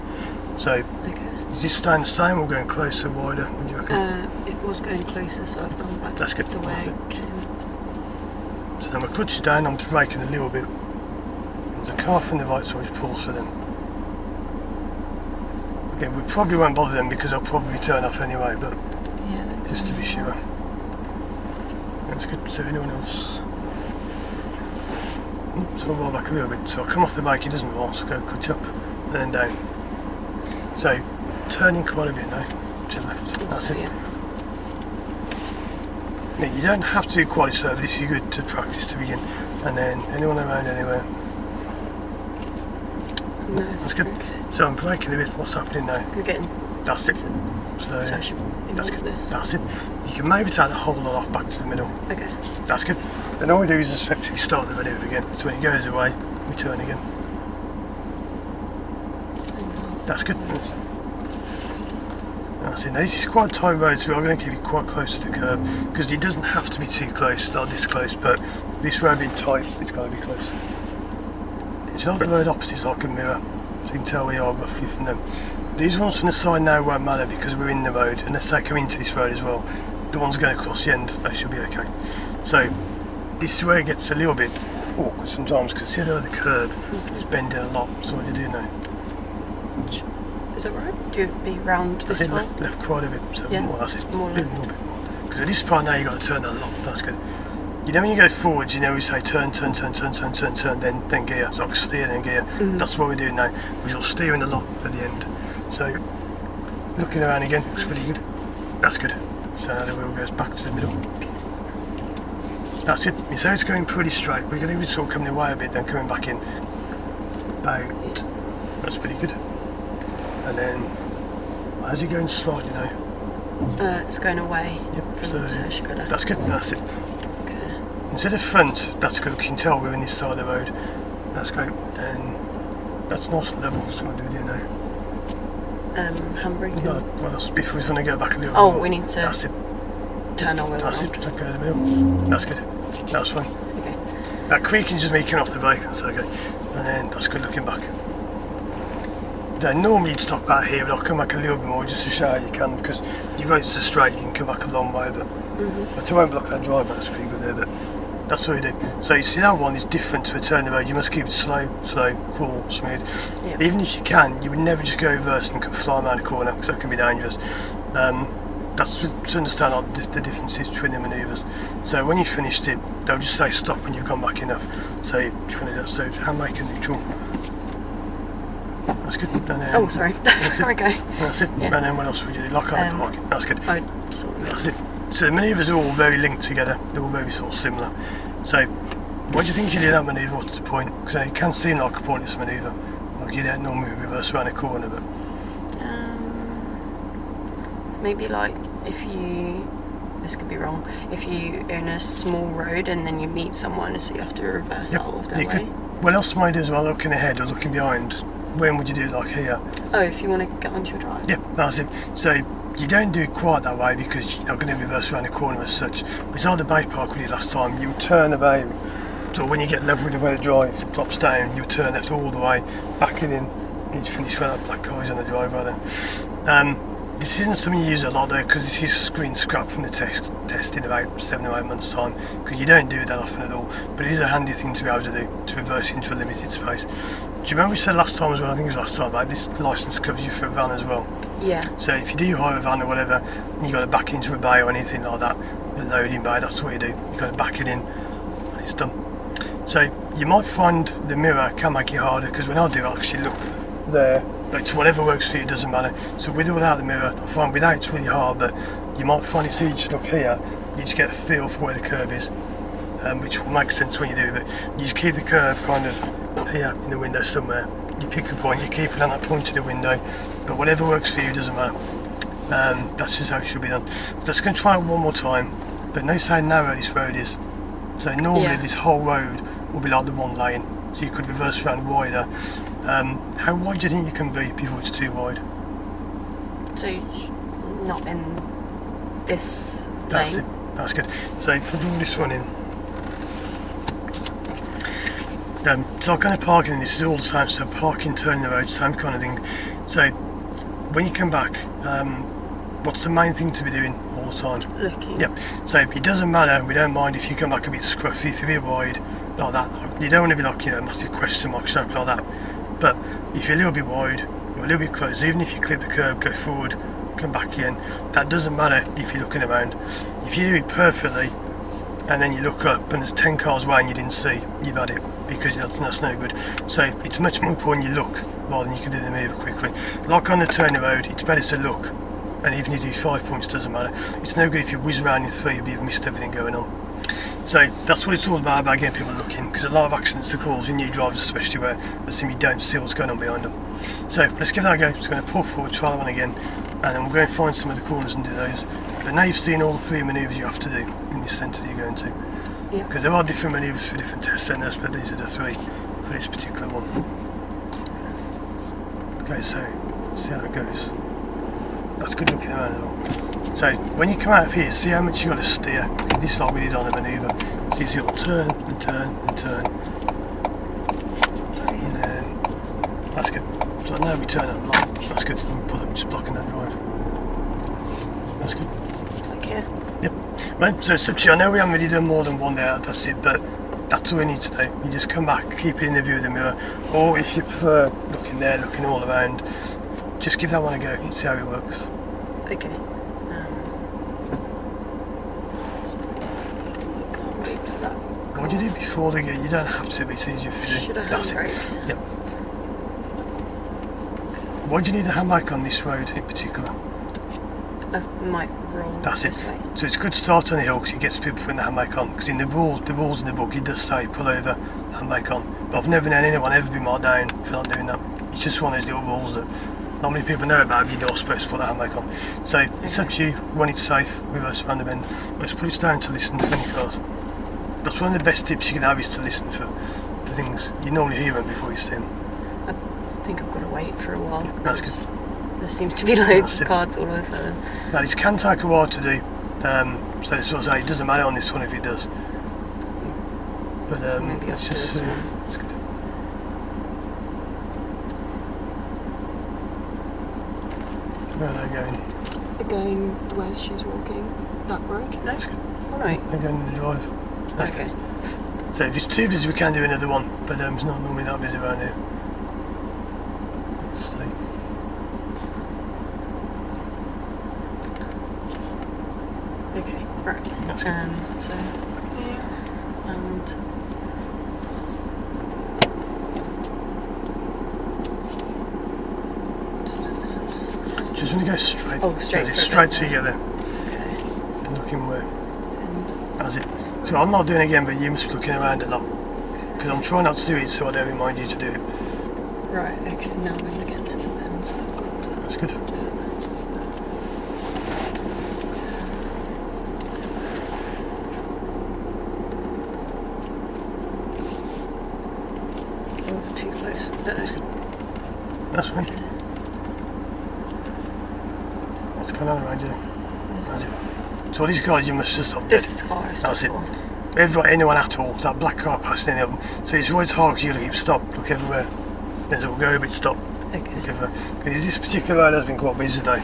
So is this staying the same or going closer, wider? What do you reckon?
It was going closer, so I've gone back
That's good.
the way
That's
it came.
So then my clutch is down, I'm just braking a little bit. There's a car from the right, so I just pulse for them. Again, we probably won't bother them because I'll probably turn off anyway, but
Yeah.
just to be sure. That's good. So anyone else? So I'll roll back a little bit. So I'll come off the bike, it doesn't roll, so go clutch up and then down. So turning quite a bit now to the left. That's it.
Yeah.
Now, you don't have to do quite so, but this is good to practice to begin. And then anyone around anywhere.
No,
That's good. So I'm braking a bit. What's happening now?
You're getting.
That's it. So
So I should
that's
ignore
good.
this.
That's it. You can maybe take the whole lot off back to the middle.
Okay.
That's good. Then all we do is effectively start the manoeuvre again. So when it goes away, we turn again. That's good. That's it. Now this is quite a tight road, so we are going to keep it quite close to the curb because it doesn't have to be too close, not this close, but this road being tight, it's got to be close. It's not the road opposite, it's like a mirror, so you can tell where you are roughly from them. These ones from the side now won't matter because we're in the road, unless they come into this road as well. The ones going across the end, they should be okay. So this is where it gets a little bit awkward sometimes because see the curb is bending a lot, so what do you do now?
Is that right? Do you be round this far?
Left quite a bit, so
Yeah.
more, that's it.
More
A bit
left.
more. Because at this part now you've got to turn that lock, that's good. You know when you go forwards, you know we say turn, then gear, it's like steer, then gear. That's what we're doing now. We're sort of steering the lock at the end. So, looking around again, looks pretty good. That's good. So now the wheel goes back to the middle. That's it. So it's going pretty straight. We're going to be sort of coming away a bit, then coming back in. About. That's pretty good. And then, how's it going slightly now?
It's going away.
Yep,
From
so
I should go left.
that's good. That's it.
Okay.
Instead of front, that's good because you can tell we're in this side of the road. That's great. Then that's nice and level. So what do we do now?
Handbrake.
No, well, that's before we want to go back a little
Oh,
more.
we need to
That's it.
turn our wheel
That's
around.
it. Take go to the middle. That's good. That's fine.
Okay.
That creaking just making off the brake. That's okay. And then that's good looking back. Then normally you'd stop out here, but I'll come back a little bit more just to show how you can because you've got it so straight. You can come back a long way, but I won't block that driver. That's pretty good there, but. That's what we do. So you see that one is different to a turn road. You must keep it slow, cool, smooth.
Yep.
Even if you can, you would never just go reverse and can fly around a corner because that can be dangerous. That's to understand like, the differences between the manoeuvres. So when you've finished it, they'll just say stop when you've gone back enough. So you finish that. So handbrake and neutral. That's good. And then,
Oh, sorry. There we go.
That's it.
Yeah.
And then what else would you do? Lock on the parking. That's good.
I sort of
That's it. So the manoeuvres are all very linked together. They're all very sort of similar. So, what do you think you did that manoeuvre? What's the point? Because it can seem like a pointless manoeuvre. Like you don't normally reverse around a corner, but
maybe like if you, this could be wrong, if you in a small road and then you meet someone, so you have to reverse out of their
you
way.
could. What else might do as well? Looking ahead or looking behind. When would you do it? Like here?
Oh, if you want to get onto your drive.
Yeah, that's it. So you don't do it quite that way because you're not going to reverse around a corner as such. It's like the bay park we did last time. You would turn about, so when you get level with the way the drive drops down, you would turn left all the way, back it in, and you finish where that black guy's on the drive then. This isn't something you use a lot though because this is screen scrapped from the test in about 7 or 8 months time because you don't do it that often at all, but it is a handy thing to be able to do, to reverse into a limited space. Do you remember we said last time as well, I think it was last time, like this licence covers you for a van as well.
Yeah.
So if you do hire a van or whatever, and you got to back into a bay or anything like that, a loading bay, that's what you do. You got to back it in, and it's done. So you might find the mirror can make it harder because when I do, I actually look there. But it's whatever works for you, doesn't matter. So with or without the mirror, I find without it's really hard, but you might find it's easy to just look here. You just get a feel for where the curb is, which will make sense when you do. But you just keep the curb kind of here in the window somewhere. You pick a point, you keep it on that point of the window. But whatever works for you doesn't matter. That's just how it should be done. Just going to try it one more time. But notice how narrow this road is. So normally this whole road will be like the one lane. So you could reverse around wider. How wide do you think you can be before it's too wide?
So not in this
That's
lane.
it. That's good. So if I draw this one in. So kind of parking, this is all the same, so parking, turning the road, same kind of thing. So when you come back, what's the main thing to be doing all the time?
Looking.
Yep. So it doesn't matter, we don't mind if you come back a bit scruffy, if you're a bit wide, like that. You don't want to be like, you know, massive question mark, something like that. But if you're a little bit wide, or a little bit close, even if you clip the curb, go forward, come back in, that doesn't matter if you're looking around. If you do it perfectly, and then you look up and there's 10 cars away and you didn't see, you've had it, because that's no good. So it's much more important you look rather than you can do the manoeuvre quickly. Like on the turning road, it's better to look, and even if you do 5 points, doesn't matter. It's no good if you whiz around in 3 but you've missed everything going on. So that's what it's all about getting people looking, because a lot of accidents are caused in new drivers, especially where they simply don't see what's going on behind them. So let's give that a go. Just going to pull forward, try that one again, and then we'll go and find some of the corners and do those. But now you've seen all the 3 manoeuvres you have to do in this centre that you're going to.
Yeah.
Because there are different manoeuvres for different test centres, but these are the 3 for this particular one. Okay, so see how it goes. That's good looking around as well. So when you come out of here, see how much you got to steer. This is like we did on a manoeuvre. So you see you'll turn and turn and turn. And then that's good. So now we turn it long. That's good. We pull up, just blocking that drive. That's good.
Okay.
Yep. Right, so it's up to you. I know we haven't really done more than one there, that's it, but that's all we need to do. You just come back, keep it in the view of the mirror, or if you prefer looking there, looking all around, just give that one a go and see how it works.
Okay. Can't wait for that.
What do you do before the gear? You don't have to, but it's easier if you do.
Should I
That's it.
handbrake?
Yep. Why do you need a handbrake on this road in particular?
I might roll
That's
this
it.
way.
So it's a good start on the hill because it gets people putting the handbrake on. Because in the rules in the book, it does say pull over, handbrake on. But I've never known anyone ever be marked down for not doing that. It's just one of those little rules that not many people know about. You're not supposed to put the handbrake on. So it's up to you when it's safe, reverse around the bend. Just put it down to listen for any cars. That's one of the best tips you can have is to listen for things. You normally hear them before you see them.
I think I've got to wait for a while.
That's
because
good.
There seems to be loads
That's
of
it.
cards all of a sudden.
Now this can take a while to do. So it's sort of say it doesn't matter on this one if it does. But
Maybe
let's
after
just
this
see.
one.
It's good. Where are they going?
They're going the way she's walking. That road? No?
That's good.
Alright.
They're going in the drive. That's
Okay.
good. So if it's too busy we can do another one, but it's not normally that busy around here. Let's see.
Okay, right.
That's good.
So here and
Just when you go straight.
Oh, straight
That's it,
for a
straight
bit,
till you get there.
okay.
And looking where.
And
That's it. So I'm not doing it again, but you must be looking around a lot. Because I'm trying not to do it so I don't remind you to do it.
right, okay, now we're gonna get to the bend, so I've got to
That's good.
do it. Oh, too close.
That's good. That's fine. What's going on around you? That's it. So these guys you must just stop dead.
This car is
That's it.
for.
Anyone at all, that black car past any of them. So it's always hard because you gotta keep stop, look everywhere. Then it'll go a bit stop, look
Okay.
everywhere. Because this particular road has been quite busy today.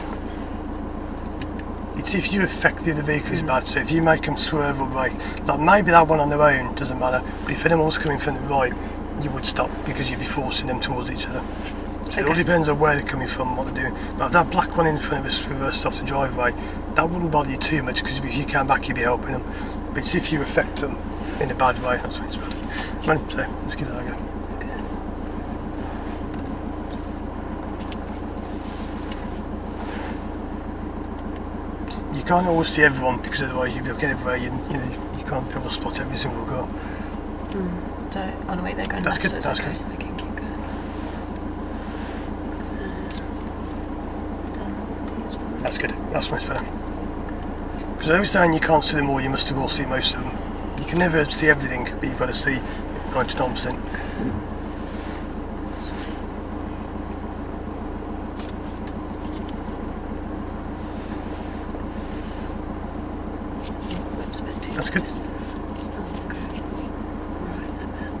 It's if you affect the other vehicle is bad, so if you make them swerve or brake, like maybe that one on their own doesn't matter, but if anyone was coming from the right, you would stop because you'd be forcing them towards each other. So it all
Okay.
depends on where they're coming from, what they're doing. Like if that black one in front of us reversed off the driveway, that wouldn't bother you too much because if you came back you'd be helping them. But it's if you affect them in a bad way, that's when it's bad. Right, so let's give that a go.
Okay.
You can't always see everyone because otherwise you'd be looking everywhere. You can't be able to spot every single car.
So, on the way they're going
That's
left,
good,
so it's
that's
okay.
good.
I can keep going.
That's good. That's much better. Because every time you can't see them all, you must have all seen most of them. You can never see everything, but you've got to see 99%.
Whoops, a bit too
That's good.
close. It's not okay. Right, a bit.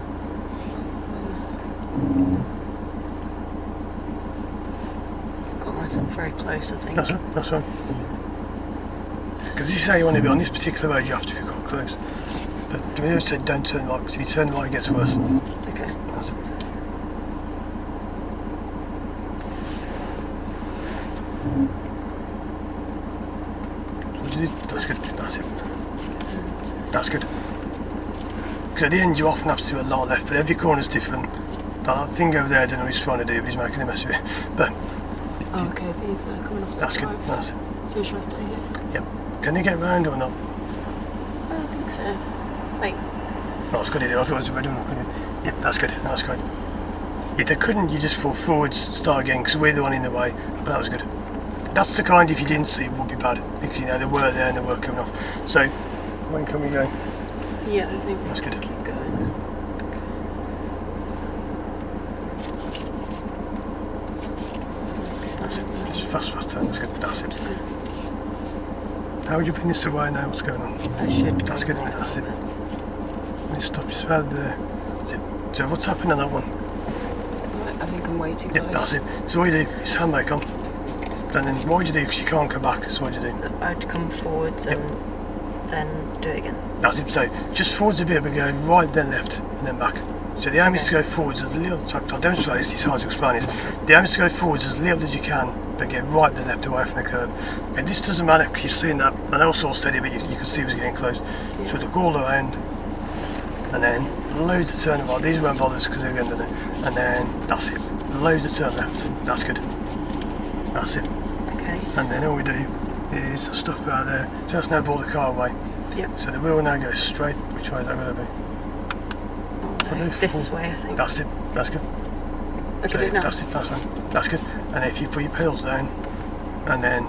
Got myself very close, I think.
That's right. That's right. Because this is how you want to be on this particular road. You have to be quite close. But we never said don't turn right because if you turn right, it gets worse.
Okay.
That's it. What did you do? That's good. That's it. That's good. Because at the end you often have to do a lot left, but every corner's different. Like that thing over there, I don't know what he's trying to do, but he's making a mess of it. But
Oh, okay, these are coming off the
that's good.
drive.
That's it.
So should I stay here?
Yep. Can they get round or not?
I don't think so. Wait.
No, it's good idea. I thought it was a bit of a Yep, that's good. That's great. If they couldn't, you just fall forwards, start again, because we're the one in the way. But that was good. That's the kind, if you didn't see, would be bad, because they were there and they were coming off. So, when can we go?
Yeah, I think
That's
we
good.
can keep going.
That's it. Just fast turn. That's good. That's it. How would you pin this away now? What's going on?
I should.
That's good.
Right
That's it.
over.
You stop just about there. That's it. So what's happening on that one?
Right, I think I'm way too
Yep,
close.
that's it. So what you do is handbrake on. And then what would you do? Because you can't come back. So what would you do?
I'd come forwards
Yep.
and then do it again.
That's it. So just forwards a bit, but go right, then left, and then back. So the aim is to go forwards as little, so I'll demonstrate this, it's hard to explain this. The aim is to go forwards as little as you can, but get right and left away from the curb. And this doesn't matter because you've seen that, and also steady, but you can see it was getting close. So look all around, and then loads of turn right. These won't bother us because they're going to do it. And then that's it. Loads of turn left. That's good. That's it.
Okay.
And then all we do is stop out there, just now pull the car away.
Yep.
So the wheel now goes straight. Which way is that going to be?
Oh, no. This way, I think.
That's it. That's good.
I can do it now.
That's it. That's fine. That's good. And if you put your pedals down, and then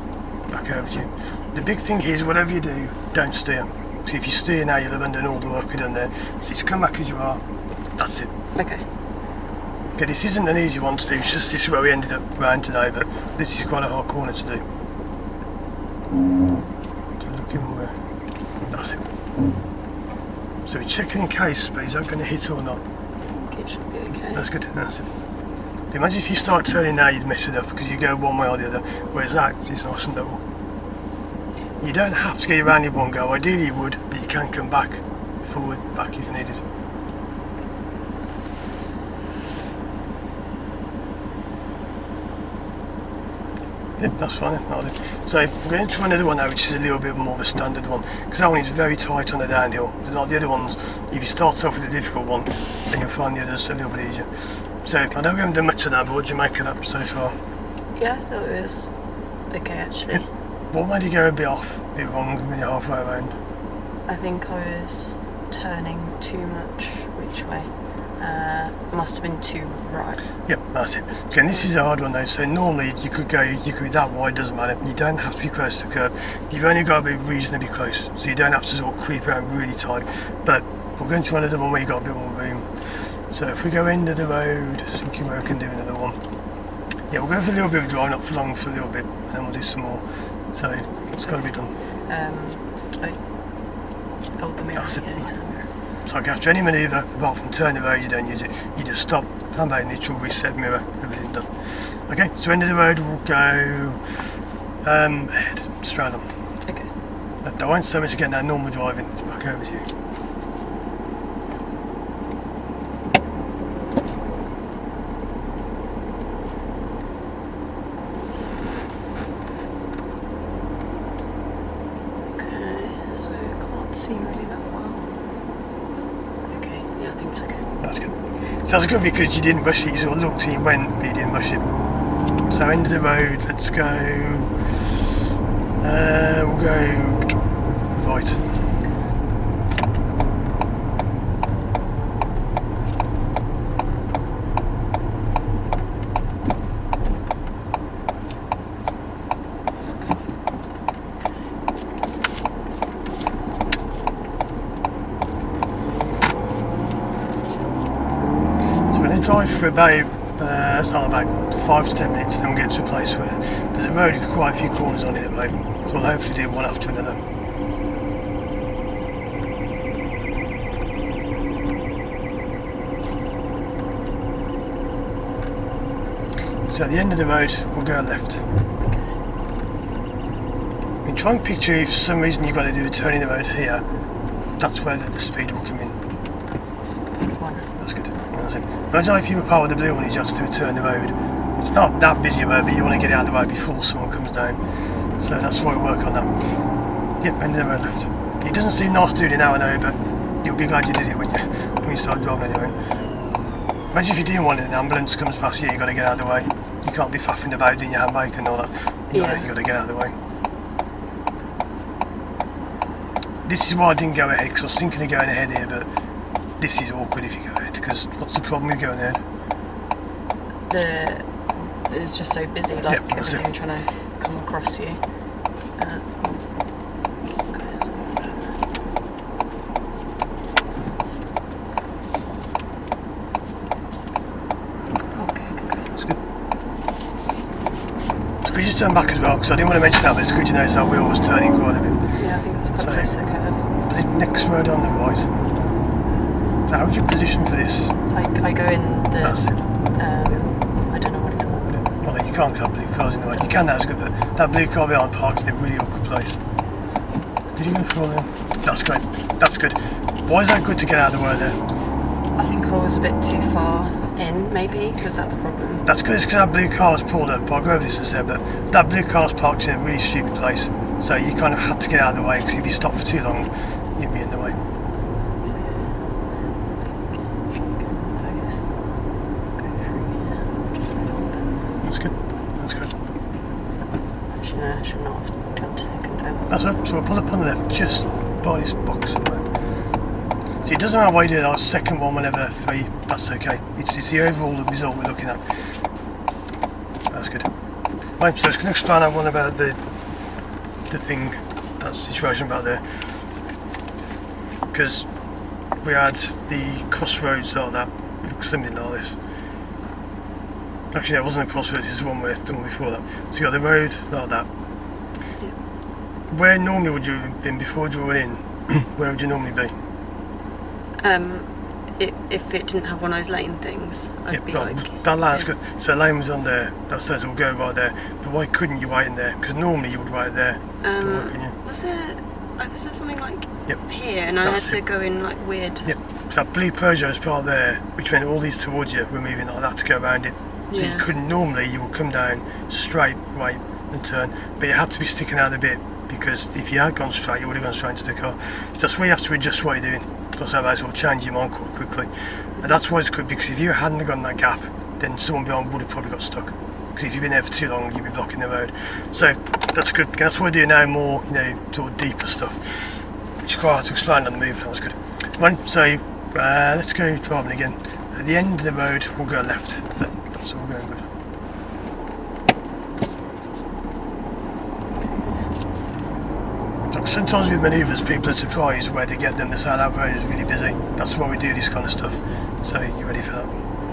back over to you. The big thing is, whatever you do, don't steer. So if you steer now, you'll have undone all the work we've done there. So just come back as you are. That's it.
Okay.
Okay, this isn't an easy one to do. It's just this is where we ended up round today, but this is quite a hard corner to do. So looking where. That's it. So we're checking in case, but is that going to hit or not?
I think it should be okay.
That's good. That's it. Imagine if you start turning now, you'd mess it up because you go one way or the other. Whereas that is nice and double. You don't have to get around in one go. Ideally you would, but you can come back, forward, back if needed. Yeah, that's fine. So we're going to try another one now, which is a little bit more of a standard one, because that one is very tight on the downhill. But like the other ones, if you start off with a difficult one, then you'll find the others a little bit easier. So I know we haven't done much of that, but what do you make of that so far?
Yeah, I thought it was okay actually.
Yeah. What made you go a bit off, a bit wrong when you're halfway around?
I think I was turning too much which way. Must have been too right.
Yep, that's it. Again, this is a hard one though, so normally you could be that wide, doesn't matter. You don't have to be close to the curb. You've only got to be reasonably close, so you don't have to sort of creep around really tight. But we're going to try another one where you've got a bit more room. So if we go into the road, thinking where we can do another one. Yeah, we'll go for a little bit of drive, not for long, for a little bit, and then we'll do some more. So it's got to be done.
The mirror.
That's it.
Yeah.
So like after any manoeuvre, apart from turn the road, you don't use it. You just stop, stand back neutral, reset mirror, everything's done. Okay, so end of the road, we'll go ahead, straight on.
Okay.
I won't so much again now, normal driving, it's back over to you. So that's good because you didn't rush it, you sort of looked and you went, but you didn't rush it. So end of the road, let's go, we'll go right. Drive for about 5 to 10 minutes, then we'll get to a place where there's a road with quite a few corners on it at the moment, so we'll hopefully do one after another. So at the end of the road, we'll go left. I mean, try and picture if for some reason you've got to do a turn in the road here, that's where the speed will come in. That's good. Imagine if you were part of the blue one, you just do a turn the road. It's not that busy a road, but you want to get it out of the way before someone comes down. So that's why we work on that. Yep, end of the road left. It doesn't seem nice doing it now, I know, but you'll be glad you did it when you start driving anyway. Imagine if you didn't want it, an ambulance comes past you, you've got to get out of the way. You can't be faffing about doing your handbrake and all that. You've got to get out of the way. This is why I didn't go ahead, because I was thinking of going ahead here, but this is awkward if you go ahead, because what's the problem with going ahead?
It's just so busy, like everything trying to come across you.
That's good. So could you just turn back as well, because I didn't want to mention that, but it's good you notice that wheel was turning quite a bit.
Yeah, I think it was quite close to the curb.
The next road on the right. So how's your position for this?
I go in the,
that's it.
I don't know what it's called.
Well, you can't because that blue car's in the way. You can now, it's good, but that blue car behind parks in a really awkward place. Did you go for all in? That's great. That's good. Why is that good to get out of the way there?
I think I was a bit too far in, maybe. Was that the problem?
That's because that blue car was pulled up. I'll go over this in a sec, but that blue car's parked in a really stupid place. So you kind of had to get out of the way, because if you stop for too long, you'd be in the way. That's good. That's good.
Actually, no, I should not have done to second over.
That's right. So we'll pull up on the left, just by this box somewhere. See, it doesn't matter why you do that second one whenever 3, that's okay. It's the overall result we're looking at. That's good. Right, so I was going to explain that one about the thing, that situation about there. Because we had the crossroads like that, it looks something like this. Actually, no, it wasn't a crossroads, it's the one before that. So you got the road like that.
Yeah.
Where normally would you have been before drawing in? Where would you normally be?
If it didn't have one of those lane things, I'd be
right,
like...
that lane's good. So lane was on there, that says we'll go right there. But why couldn't you wait in there? Because normally you would wait there. But why couldn't you?
Was there something like
Yep.
here, and I had
That's
to
it.
go in like weird...
Yep. So that blue Peugeot's part there, which meant all these towards you were moving like that to go around it. So
Yeah.
you couldn't normally, you would come down straight, wait and turn. But you had to be sticking out a bit, because if you had gone straight, you would have gone straight into the car. So that's where you have to adjust what you're doing. Because otherwise it will change your mind quite quickly. And that's why it's good, because if you hadn't gone that gap, then someone behind would have probably got stuck. Because if you've been there for too long, you'd be blocking the road. So that's good. That's why I do now more, sort of deeper stuff. Which is quite hard to explain on the move, that was good. Right, so let's go driving again. At the end of the road, we'll go left. That's all going good. Sometimes with manoeuvres, people are surprised where they get them. They say that road is really busy. That's why we do this kind of stuff. So you ready for that?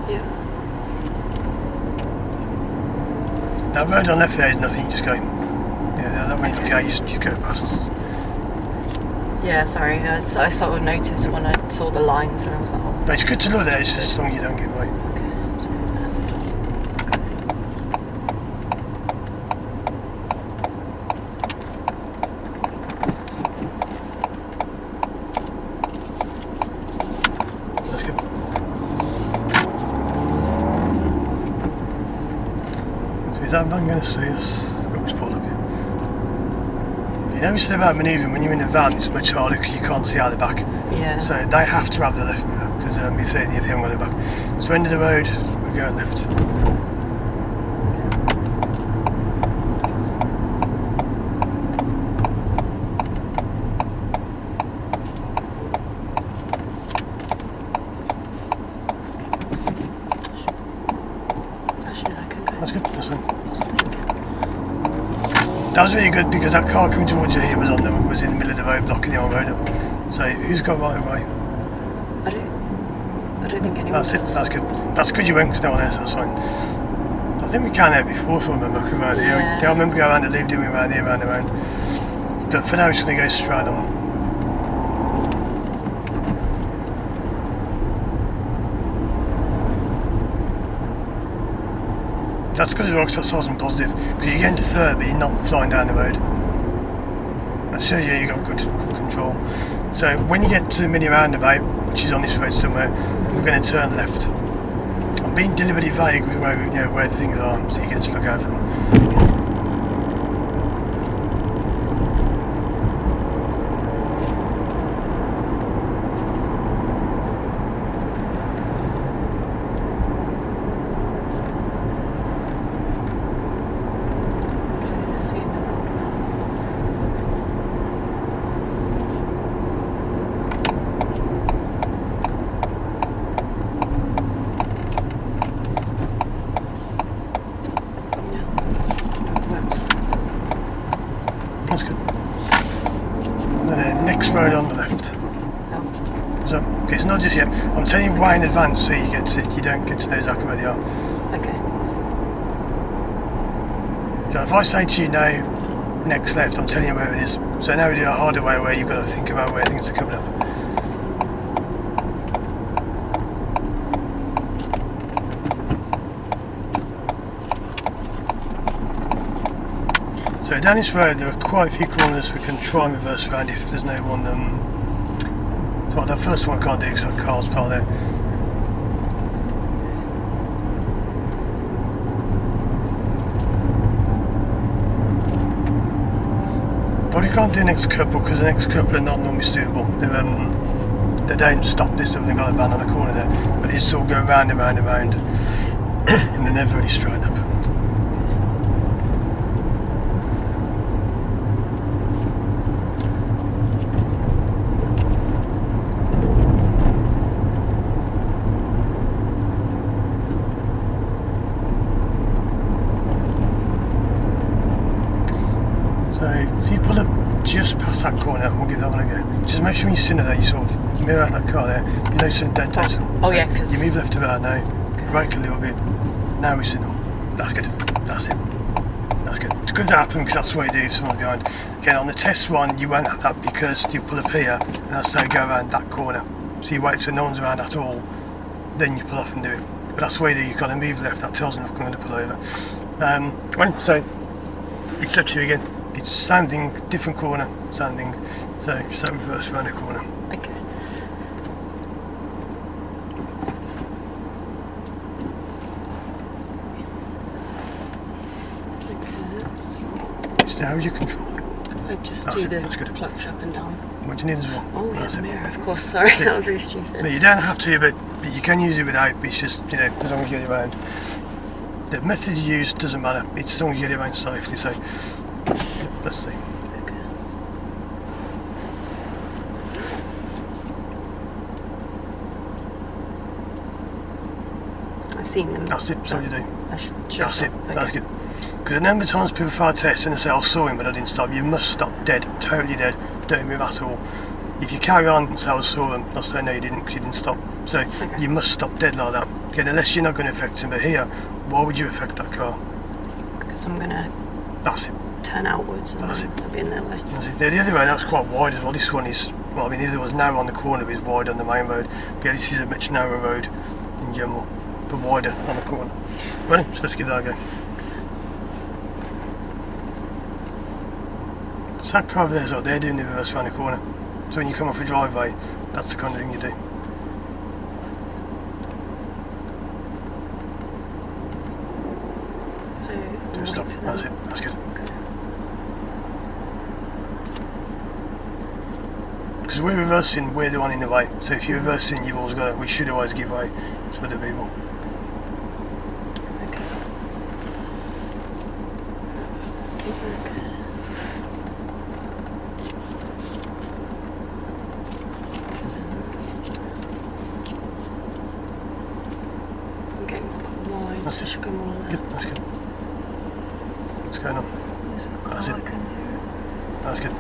Yeah.
That road on left there is nothing. You just go. Yeah, that way you look out, you just go past.
Yeah, sorry. I sort of noticed when I saw the lines, and I was like, oh.
But it's good to look there. It's just as long as you don't give away. Is that van going to see us? Looks pulled up here. You know, it's about manoeuvring, when you're in a van, it's much harder because you can't see out the back.
Yeah.
So they have to have the left mirror, because if they haven't got the back. So end of the road, we go left.
Actually, no, I can go.
That's good, that's fine. That was really good, because that car coming towards you here was in the middle of the road, blocking the old road up. So who's got right of way?
I don't think anyone
That's it,
does.
that's good. That's good you went, because no one else, that's fine. I think we can there before, if I remember, come around here.
Yeah.
I remember going around the loop, doing around here, round and round. But for now, it's going to go straight on. That's good as well, because that's awesome positive. Because you're getting to third, but you're not flying down the road. That shows you you've got good control. So when you get to the mini roundabout, which is on this road somewhere, we're going to turn left. I'm being deliberately vague with where the things are, so you get to look out for them.
See in the road.
That's good. Next road on the left. So, okay, it's not just yet. I'm telling you way in advance, so you don't get to know exactly where they are.
Okay.
So if I say to you now, next left, I'm telling you where it is. So now we do a harder way where you've got to think about where things are coming up. So down this road there are quite a few corners we can try and reverse around if there's no one. So the first one I can't do because that car's part there. probably can't do the next couple because the next couple are not normally suitable. They don't stop this time, they've got a van on the corner there, but they just sort of go round and round and round, and they're never really straight up. So if you pull up just past that corner, we'll give that one a go. Just make sure when you sit there, you sort of mirror out that car there. You know, some dead toes.
Oh yeah, because
you move left about now, brake a little bit. Now we signal. That's good. That's it. That's good. It's good to happen because that's what you do if someone's behind. Again, on the test one, you won't have that because you pull up here and that's how you go around that corner. So you wait till no one's around at all, then you pull off and do it. But that's the way that you've got to move left. That tells them if I'm going to pull over. So it's up to you again. It's sounding different corner, sounding. So just that reverse around the corner.
okay.
So how would you control it?
I just
That's
do
it,
the
that's good.
clutch up and down.
What do you need as well?
Oh yeah,
That's
the
it.
mirror, of course. Sorry, that was really stupid.
No, you don't have to, but you can use it without. It's just, you know, as long as you get it around. The method you use doesn't matter. It's as long as you get it around safely. So let's see.
Okay. I've seen them.
That's it. That's all you do.
I should
That's it.
Okay.
That's good. Because a number of times people fire tests and they say, I saw him but I didn't stop. You must stop dead, totally dead. Don't move at all. If you carry on and say I saw him, they'll say no you didn't because you didn't stop. So you must stop dead like that. Again, unless you're not going to affect him. But here, why would you affect that car?
Because I'm gonna
That's it.
turn outwards and
That's
then
it.
I'll be in their way.
That's it. The other way, that's quite wide as well. This one is, well, I mean, the other one's narrow on the corner, but it's wide on the main road. But yeah, this is a much narrower road in general, but wider on the corner. Right, so let's give that a go. So that car over there is what they're doing the reverse around the corner. So when you come off a driveway, that's the kind of thing you do.
So
Do a
wait
stop.
for them.
That's it. That's good. Because we're reversing, we're the one in the way. So if you're reversing, you've always got to, we should always give way to other people.
Okay. Okay. I'm getting quite wide,
That's
so I
it.
should go more left.
Good, that's good. What's going on?
There's a car
That's it.
I can hear.
That's good.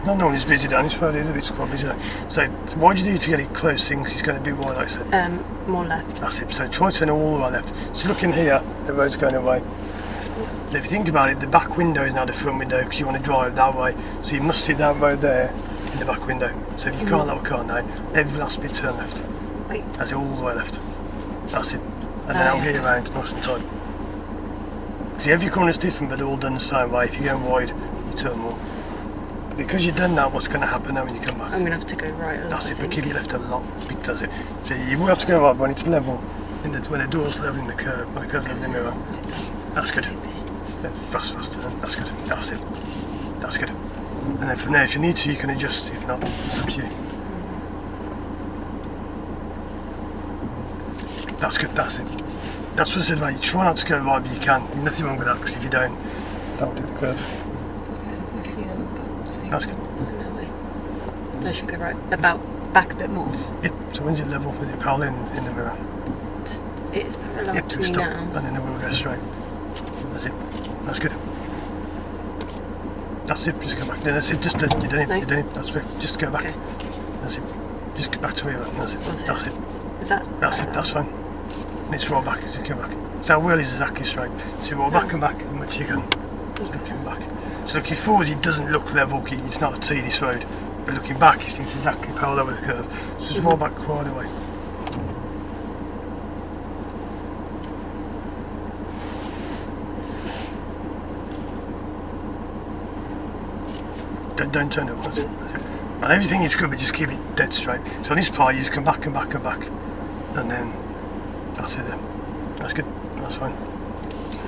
No one's busy down this road either, it's quite busy. So what do you do to get it close in? Because it's going to be wide, like I said.
More left.
That's it. So try to turn all the way left. So look in here, the road's going away. If you think about it, the back window is now the front window because you want to drive that way. So you must see that road there in the back window. So if you can't lock a car now, every last bit turn left.
Wait.
That's it, all the way left. That's it. And then
Oh,
I'll
yeah.
get you around nice and tight. See, every corner's different, but they're all done the same way. If you're going wide, you turn more. Because you've done that, what's going to happen now when you come back?
I'm going to have to go right a lot,
That's
I
it, but
think.
keep your left a lot. That's it. So you will have to go up when it's level, when the door's level in the curve, when the curve's level in the mirror. That's good. Yeah, faster then. That's good. That's it. That's good. And then from there, if you need to, you can adjust. If not, it's up to you. That's good. That's it. That's what I said about you. Try not to go right, but you can. There's nothing wrong with that because if you don't do the curve.
I see them, but I think
That's good.
I'm in their way. So I should go right about back a bit more.
Yep. So when's it level with it parallel in the mirror?
It's parallel
Yep.
to
So
me
stop,
now.
and then the wheel goes straight. That's it. That's good. That's it. Just go back. Then that's it. Just you're done it.
No.
You're done it. That's it. Just go back.
Okay.
That's it. Just go back to where you were. That's it.
That's it.
That's it.
Is that?
That's it. That's fine. And it's roll back. Just go back. So that wheel is exactly straight. So you roll back and back as much as you can. Just looking back. So looking forward, it doesn't look level. It's not a T this road. But looking back, it's exactly parallel with the curve. So just roll back quite a way. Don't turn it. That's it. And everything is good, but just keep it dead straight. So on this part, you just come back and back and back, and then that's it. Then. That's good. That's fine.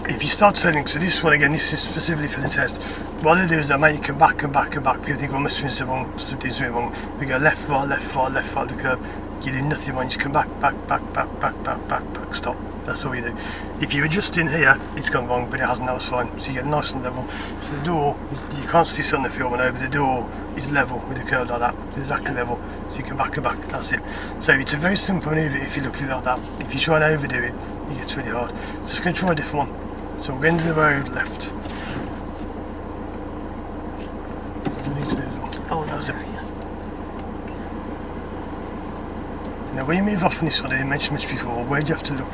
If you start turning, so this one again, this is specifically for the test. What they do is they make you come back and back and back. People think, well, must be something wrong. We go left, right, left, right, left, right, the curve. You do nothing wrong. You just come back, back, back, back, back, back, back, back, stop. That's all you do. If you adjust in here, it's gone wrong, but it hasn't. That was fine. So you get nice and level. So the door, you can't see this on the film over. The door is level with the curve like that. It's exactly level. So you can back and back. That's it. So it's a very simple manoeuvre if you look at it like that. If you try and overdo it, it gets really hard. So just going to try a different one. So we're into the road left. What do we need to do as well?
Oh,
that's it.
yeah.
Now when you move off on this one, I didn't mention much before, where do you have to look?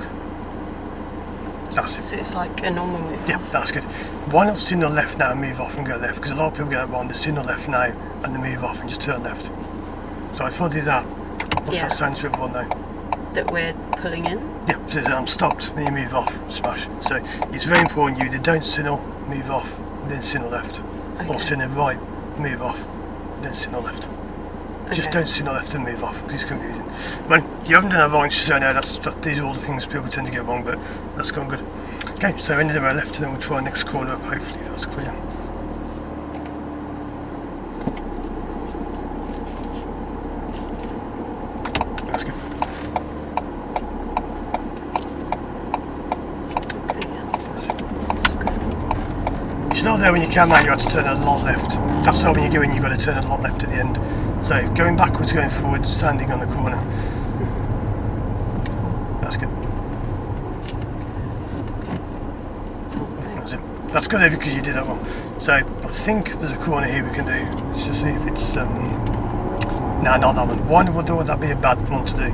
That's it.
So it's like a normal move.
Yeah, that's good. Why not signal left now and move off and go left? Because a lot of people get that wrong. They signal left now and they move off and just turn left. So if I do that, what's that sound to everyone now?
That we're pulling in?
Yeah, so I'm stopped, then you move off, smash. So it's very important you either don't signal, move off, then signal left.
Okay.
Or signal right, move off, then signal left. Just don't signal left and move off, because it's confusing. When you haven't done that wrong, so no, these are all the things people tend to get wrong, but that's gone good. Okay, so end of the road left, and then we'll try next corner up, hopefully that's clear. That's good. It's not there when you come out, you have to turn a lot left. That's how when you go in, you've got to turn a lot left at the end. So going backwards, going forwards, standing on the corner. That's good. That's it. That's good though because you did that one. So I think there's a corner here we can do. Let's just see if it's no, not that one. Why would that be a bad one to do?
I'm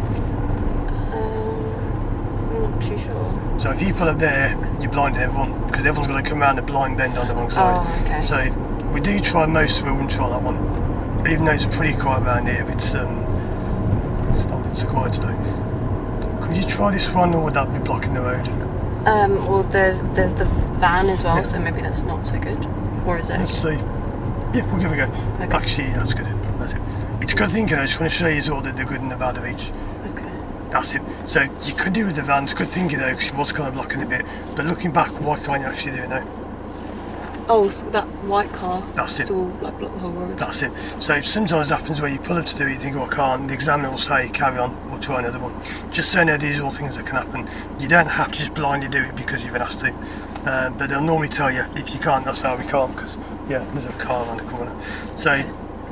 not too sure.
So if you pull up there, you're blinding everyone because everyone's got to come around the blind bend on the wrong side.
Oh, okay.
So we do try most of it, we wouldn't try that one. Even though it's pretty quiet around here, it's not so quiet today. Could you try this one, or would that be blocking the road?
Well, there's the van as well,
Yeah.
so maybe that's not so good. Or is it?
Let's see. Yeah, we'll give it a go.
Okay.
Actually, that's good. That's it. It's good thinking. I just want to show you all the good and the bad of each.
Okay.
That's it. So you could do with the van. It's good thinking though, because it was kind of blocking a bit. But looking back, why can't you actually do it now?
Oh, so that white car.
That's it.
It's all like block the whole road.
That's it. So sometimes it happens where you pull up to do it, you think, oh, I can't. The examiner will say, carry on, we'll try another one. Just so you know, these are all things that can happen. You don't have to just blindly do it because you've been asked to. But they'll normally tell you, if you can't, that's how we can't, because, yeah, there's a car around the corner. So,
Okay.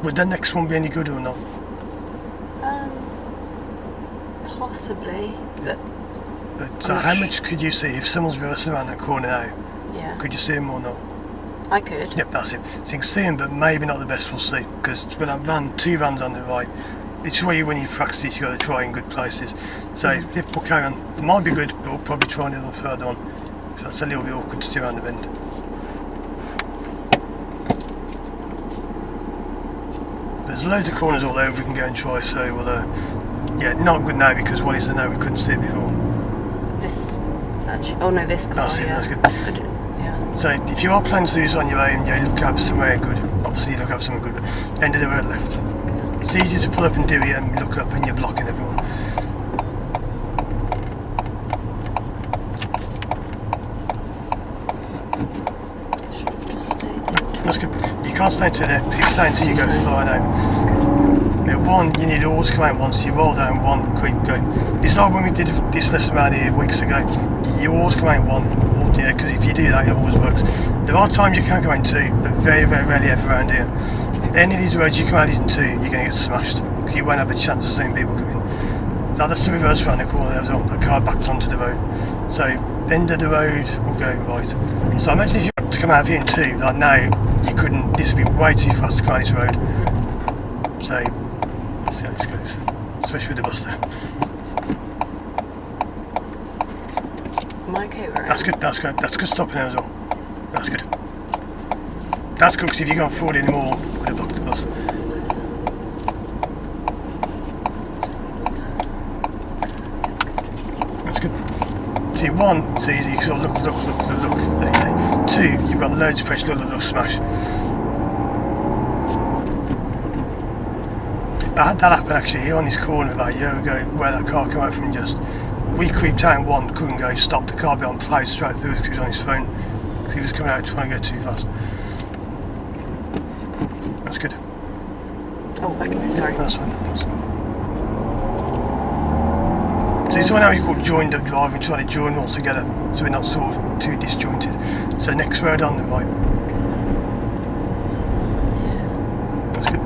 would the next one be any good or not?
Possibly, but
So how much could you see if someone's reversing around that corner now?
yeah,
Could you see them or not?
I could.
Yep, that's it. So you can see them, but maybe not the best we'll see, because with that van, two vans on the right, it's where when you practice it, you've got to try in good places. So yep, we'll carry on. It might be good, but we'll probably try a little further on. So that's a little bit awkward to do around the bend. There's loads of corners all over we can go and try, so we'll, yeah, not good now because what is the no, we couldn't see it before.
This, actually, oh no, this car.
That's it,
yeah.
that's good.
I didn't, yeah.
So if you are planning to do this on your own, yeah, look up somewhere good. Obviously look up somewhere good, but end of the road left. It's easy to pull up and do it and look up and you're blocking everyone.
Should have just stayed.
That's good. You can't stay to there, because if you stay until you go flying out. Yeah, one, you need to always come out once, you roll down one, quick, go. It's like when we did this lesson around here weeks ago. You always come out one, yeah, because if you do that, it always works. There are times you can come out two, but very, very rarely ever around here. Any of these roads you come out in two, you're going to get smashed, because you won't have a chance of seeing people come in. So that's the reverse around the corner there as well, the car backed onto the road. So, end of the road, we'll go right. So imagine if you had to come out of here in two, like now, you couldn't, this would be way too fast to come out this road. So, let's see how this goes, especially with the bus there.
Am I okay with it?
That's good, that's good. That's good stopping there as well. That's good. That's good because if you go forward anymore, we'd have blocked the bus. That's good. See, one, it's easy, you sort of look. There you go. Two, you've got loads of pressure, look, smash. I had that happen actually here on this corner about a year ago where that car came out from just we creeped out in one, couldn't go, stopped, the car behind ploughed straight through us because he was on his phone, because he was coming out trying to go too fast. That's good.
Oh, okay, sorry.
That's fine. So this is one how you call joined up driving, trying to join all together, so we're not sort of too disjointed. So next road on the right. That's good.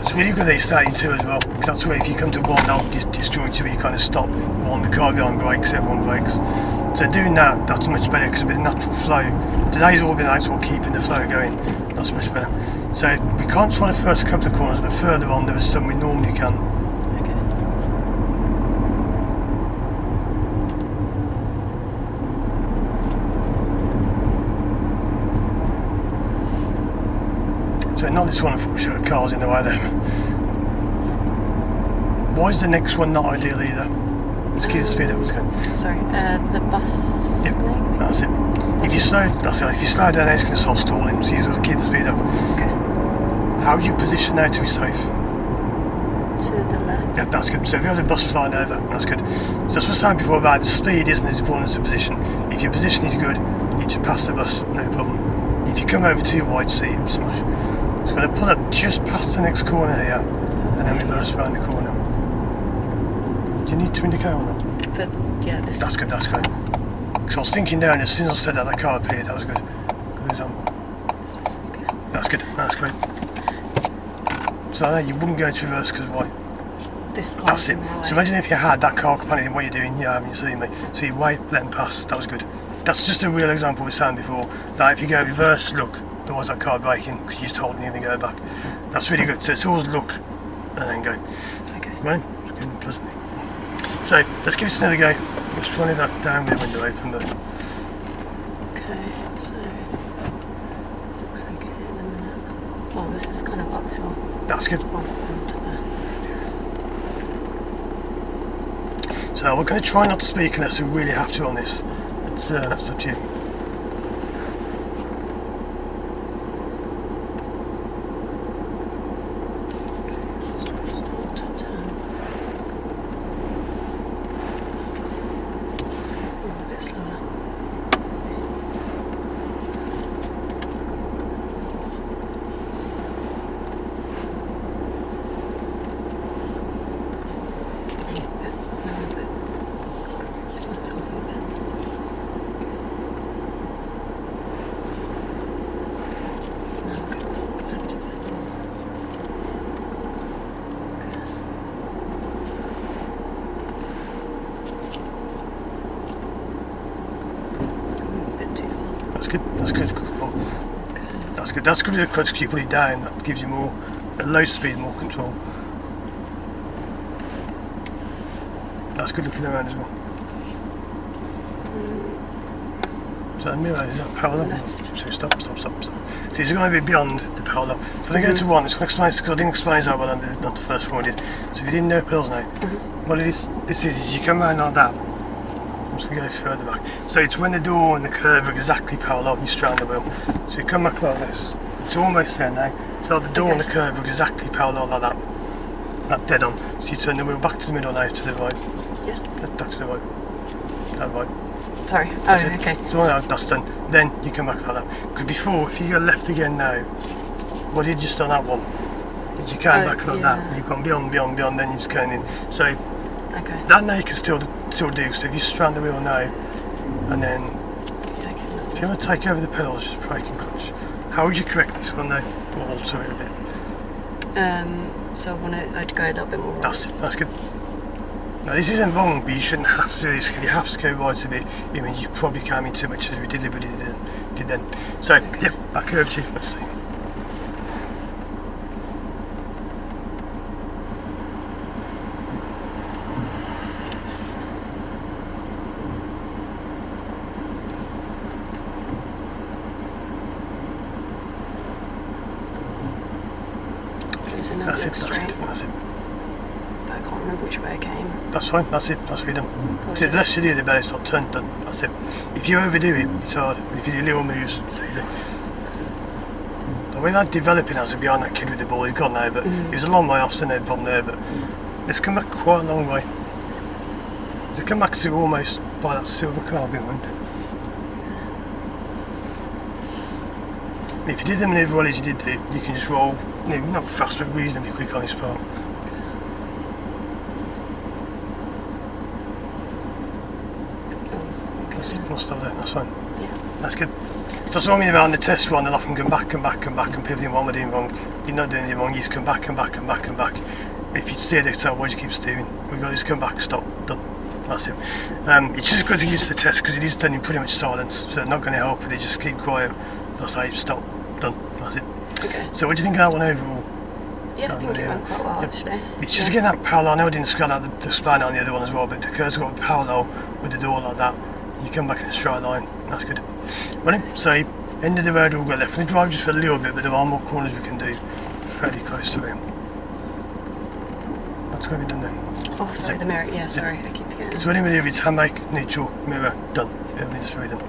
It's really good that you're starting two as well, because that's where if you come to one, that'll disjoint you, you kind of stop one, the car behind brakes, everyone brakes. So doing that, that's much better because with the natural flow, today's all been out sort of keeping the flow going, that's much better. So we can't try the first couple of corners, but further on there are some we normally can.
Okay.
So not this one, unfortunately, cars in the way there. Why is the next one not ideal either? Let's keep the speed up, let's go.
Sorry, the bus lane?
That's it. If you slow, if you slow down, it's going to start stalling, so you've got to keep the speed up.
Okay.
How would you position now to be safe?
To the left.
Yeah, that's good. So if you have a bus flying over, that's good. So that's what I was saying before about the speed isn't as important as the position. If your position is good, you just pass the bus, no problem. If you come over too wide, see you smash. So I'm going to pull up just past the next corner here, and then reverse around the corner. Do you need to indicate on that?
For, yeah, this.
That's good, that's great. Because I was thinking down, as soon as I said that, the car appeared, that was good.
Okay.
That's good, that's great. So I know you wouldn't go to reverse because why?
This car.
That's it. So imagine if you had that car companion, what you're doing, you haven't seen me. So you wait, let them pass, that was good. That's just a real example we were saying before. That if you go reverse, look, there was that car braking because you just told me to go back. That's really good. So it's always look and then go.
Okay.
Right? Good and pleasant. So let's give this another go. Let's try and leave that down with the window open, but
Okay, so looks like it in a minute. Oh, this is kind of uphill.
that's good.
Oh, onto the.
So we're going to try not to speak unless we really have to on this. That's up to you.
Start to turn. Oh, a bit slower.
That's good. That's good.
Okay.
That's good. That's good with the clutch because you put it down. That gives you more, at low speed, more control. That's good looking around as well. Is that a mirror? Is that parallel?
Left.
So stop. So it's going to be beyond the parallel. So they go to one. It's going to explain because I didn't explain that well on the first one I did. So if you didn't know pedals now, what it is, this is you come around like that. I'm just going to go further back. So it's when the door and the curve are exactly parallel, you straight on the wheel. So you come back like this. It's almost there now. So the door and the curve are exactly parallel like that. That dead on. So you turn the wheel back to the middle now, to the right.
Yeah.
Back to the right. That right.
Sorry. Oh,
That's it.
okay.
So now that's done. Then you come back like that. Because before, if you go left again now, what did you just on that one? Did you came back like that? You've gone beyond, then you're just going in. So
Okay.
that now you can still do. So if you strand the wheel now, and then if you want to take over the pedals, just brake and clutch. How would you correct this one now? Or alter it a bit?
So I'd go a little bit more.
That's it. That's good. Now this isn't wrong, but you shouldn't have to do this. If you have to go right a bit, it means you probably came in too much as we deliberately did then. So
Okay.
yeah, back over to you. Let's see.
It's another
That's it. That's
straight,
it. That's it.
but I can't remember which way I came.
That's fine. That's it. That's what you done.
Oh,
So the less you do, the better it's not turned. Done. That's it. If you overdo it, it's hard. If you do little moves, it's easy. we've had developing as a behind that kid with the ball. He's gone now, but he was a long way off, so no problem there. But it's come back quite a long way. It's come back to almost by that silver car behind. If you did the manoeuvre well as you did do, you can just roll, not fast but reasonably quick on this part. That's it, we'll stop there, that's fine.
Yeah.
That's good. So that's what I mean about the test one, they'll often come back, and people think what we're doing wrong. You're not doing anything wrong, you just come back. If you steer the tail, why do you keep steering? We've got to just come back, stop, done. That's it. It's just good to use the test because it is done in pretty much silence, so they're not going to help if they just keep quiet. They'll say stop, done, that's it.
Okay.
So what do you think of that one overall?
Yeah, I think it went quite well actually.
It's just getting that parallel. I know I didn't scale out the spline on the other one as well, but the curve's got a parallel with the door like that. You come back in a straight line, that's good. Right, so end of the road we'll go left. We'll drive just for a little bit, but there are more corners we can do fairly close to him. That's going to be done now.
Oh, sorry, the mirror. Yeah, sorry, I keep forgetting.
So any manoeuvre, it's handbrake, neutral, mirror, done. Everything's very done.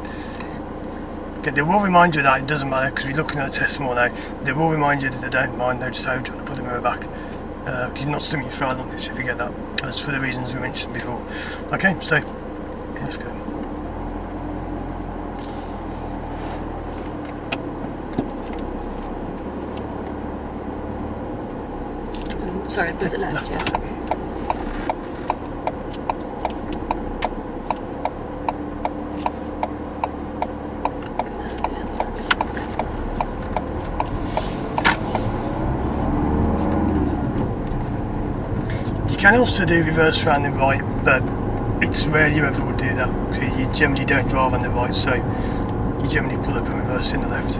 Okay, they will remind you that it doesn't matter because we're looking at the test more now. They will remind you that they don't mind, they're just how to put the mirror back. Because you're not swimming your on this if you get that. That's for the reasons we mentioned before. Okay, so let's go.
Sorry, was it left? Yeah.
You can also do reverse around the right, but it's rare you ever would do that. Because you generally don't drive on the right, so you generally pull up and reverse in the left.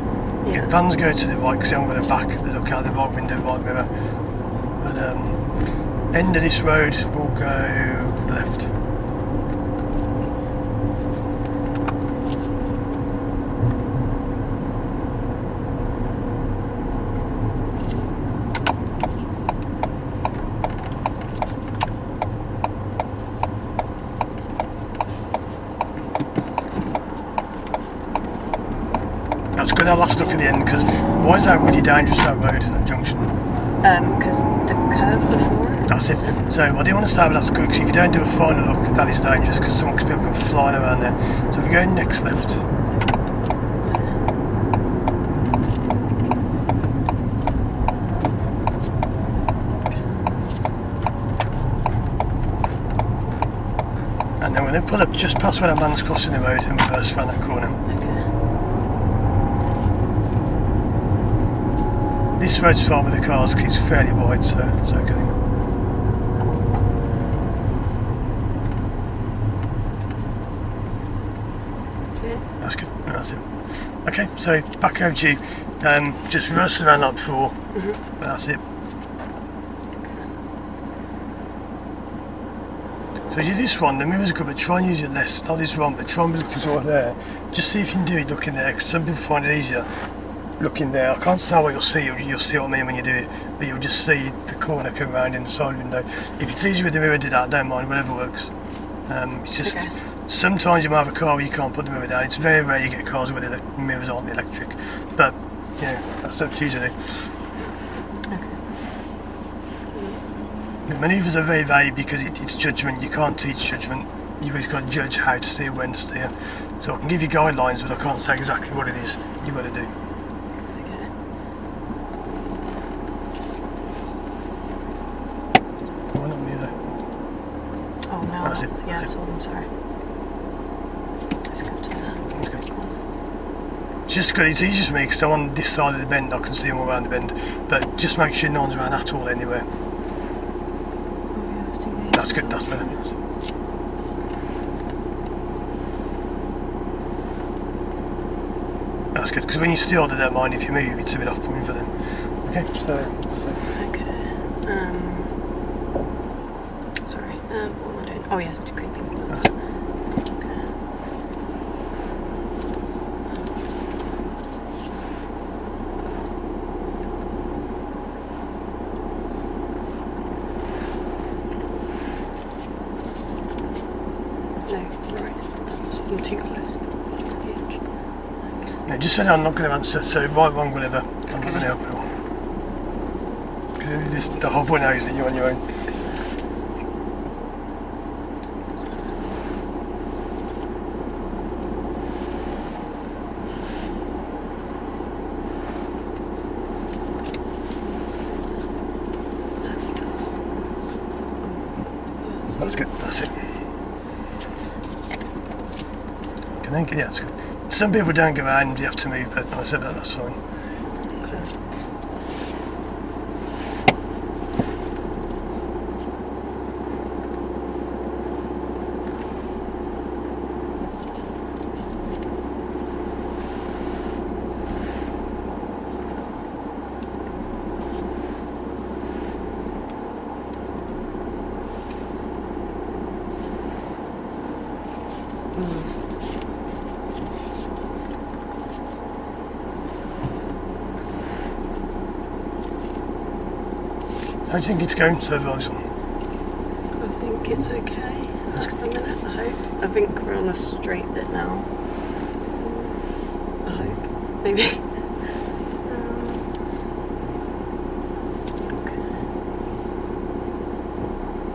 Yeah.
Vans go to the right because I'm going to back the look out the right window, right mirror. But end of this road we'll go left. That's good, that last look at the end, because why is that really dangerous, that road, that junction?
Because the curve before.
That's it. So I do want to start with that's good, because if you don't do a final look, that is dangerous, because people come flying around there. So if we go next left. And then we're going to pull up just past where that man's crossing the road and reverse around that corner.
Okay.
This road's fine with the cars because it's fairly wide, so it's okay. That's good. No, that's it. Okay, so back over to you. Just reverse around like before. But that's it. So as you do this one, the mirror's good, but try and use it less. Not this one, but try and be looking sort of there. Just see if you can do it looking there, because some people find it easier looking there. I can't say what you'll see what I mean when you do it, but you'll just see the corner come around in the side window. If it's easier with the mirror, do that, I don't mind, whatever works. It's just, sometimes you might have a car where you can't put the mirror down. It's very rare you get cars where the mirrors aren't electric, but that's up to you to do. The manoeuvres are very vague because it's judgment. You can't teach judgment. You've just got to judge how to steer, when to steer. So I can give you guidelines, but I can't say exactly what it is you've got to do.
Oh no,
that's it.
yeah,
That's
I saw them, sorry. That's good.
That's good. It's just good, it's easier for me because I'm on this side of the bend, I can see them all around the bend, but just make sure no one's around at all anywhere.
Oh yeah, I see these.
That's good, that's better. That's good, because when you steer, they don't mind if you move, it's a bit off point for them. Okay, so.
Okay. Sorry. What am I doing? Oh yeah, creeping plants. Okay. No, right. That's too close to the edge.
Yeah, just so I'm not going to answer, so right, wrong, whatever. I'm not going to help at all. Because the whole point now is that you're on your own. That's good, that's it. Can I get, yeah, that's good. Some people don't go around, you have to move, but I said that's fine.
Okay.
How do you think it's going so far, this one?
I think it's okay at the minute, I hope. I think we're on a straight bit now. I hope. Maybe. Okay.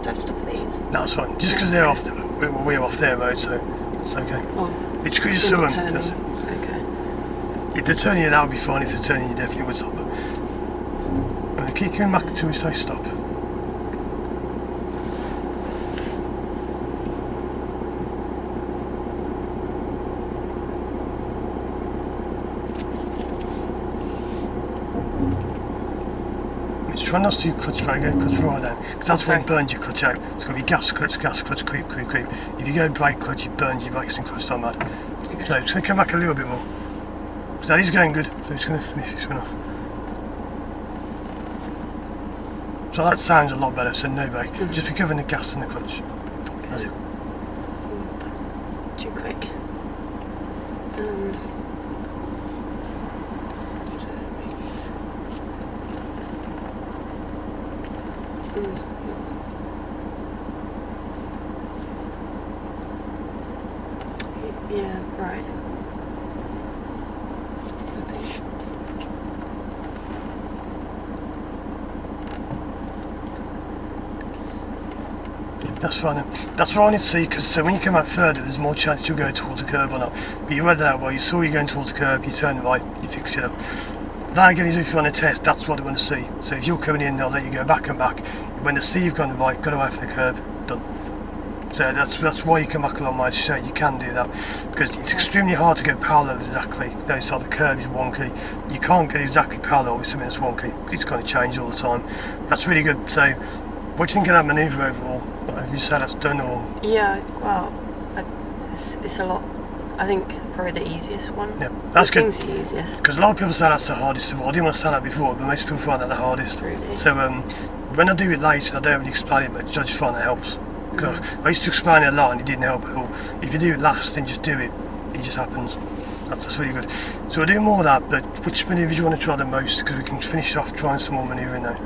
Do I have to stop for these?
No, that's fine. Just because they're off, we're off their road, so it's okay.
Oh,
It's because you
so
saw
we're
them.
turning.
That's it.
Okay.
If they're turning you, that would be fine. If they're turning you, definitely would stop. And keep coming back until we say stop. It's trying not to clutch right, go clutch right down. Because that's when it burns your clutch out. It's going to be gas, clutch, creep, creep, creep. If you go brake clutch, it burns your brakes and clutch down bad.
Okay.
So it's going to come back a little bit more. Because that is going good. So it's going to finish this one off. So that sounds a lot better, so no brake. Just be covering the gas and the clutch. That's it.
Too quick. Yeah, right. I think.
That's fine. That's what I need to see, because when you come out further, there's more chance you'll go towards the curb or not. But you read that out well, you saw you going towards the curb, you turn right, you fix it up. That again is if you want to test, that's what they want to see. So if you're coming in, they'll let you go back and back. When they see you've gone right, got away from the curb, done. So that's why you come back along my show, you can do that. Because it's extremely hard to go parallel exactly. So the curb is wonky. You can't get exactly parallel with something that's wonky. It's going to change all the time. That's really good. So what do you think of that manoeuvre overall? Have you said that's done or?
Yeah, well, it's a lot. I think probably the easiest one.
Yeah, that's good.
It seems the easiest.
Because a lot of people say that's the hardest of all. I didn't want to say that before, but most people find that the hardest.
Really?
So when I do it later, I don't really explain it, but I just find that helps. Because I used to explain it a lot and it didn't help at all. If you do it last, then just do it. It just happens. That's really good. So we'll do more of that, but which manoeuvre do you want to try the most? Because we can finish off trying some more manoeuvring now.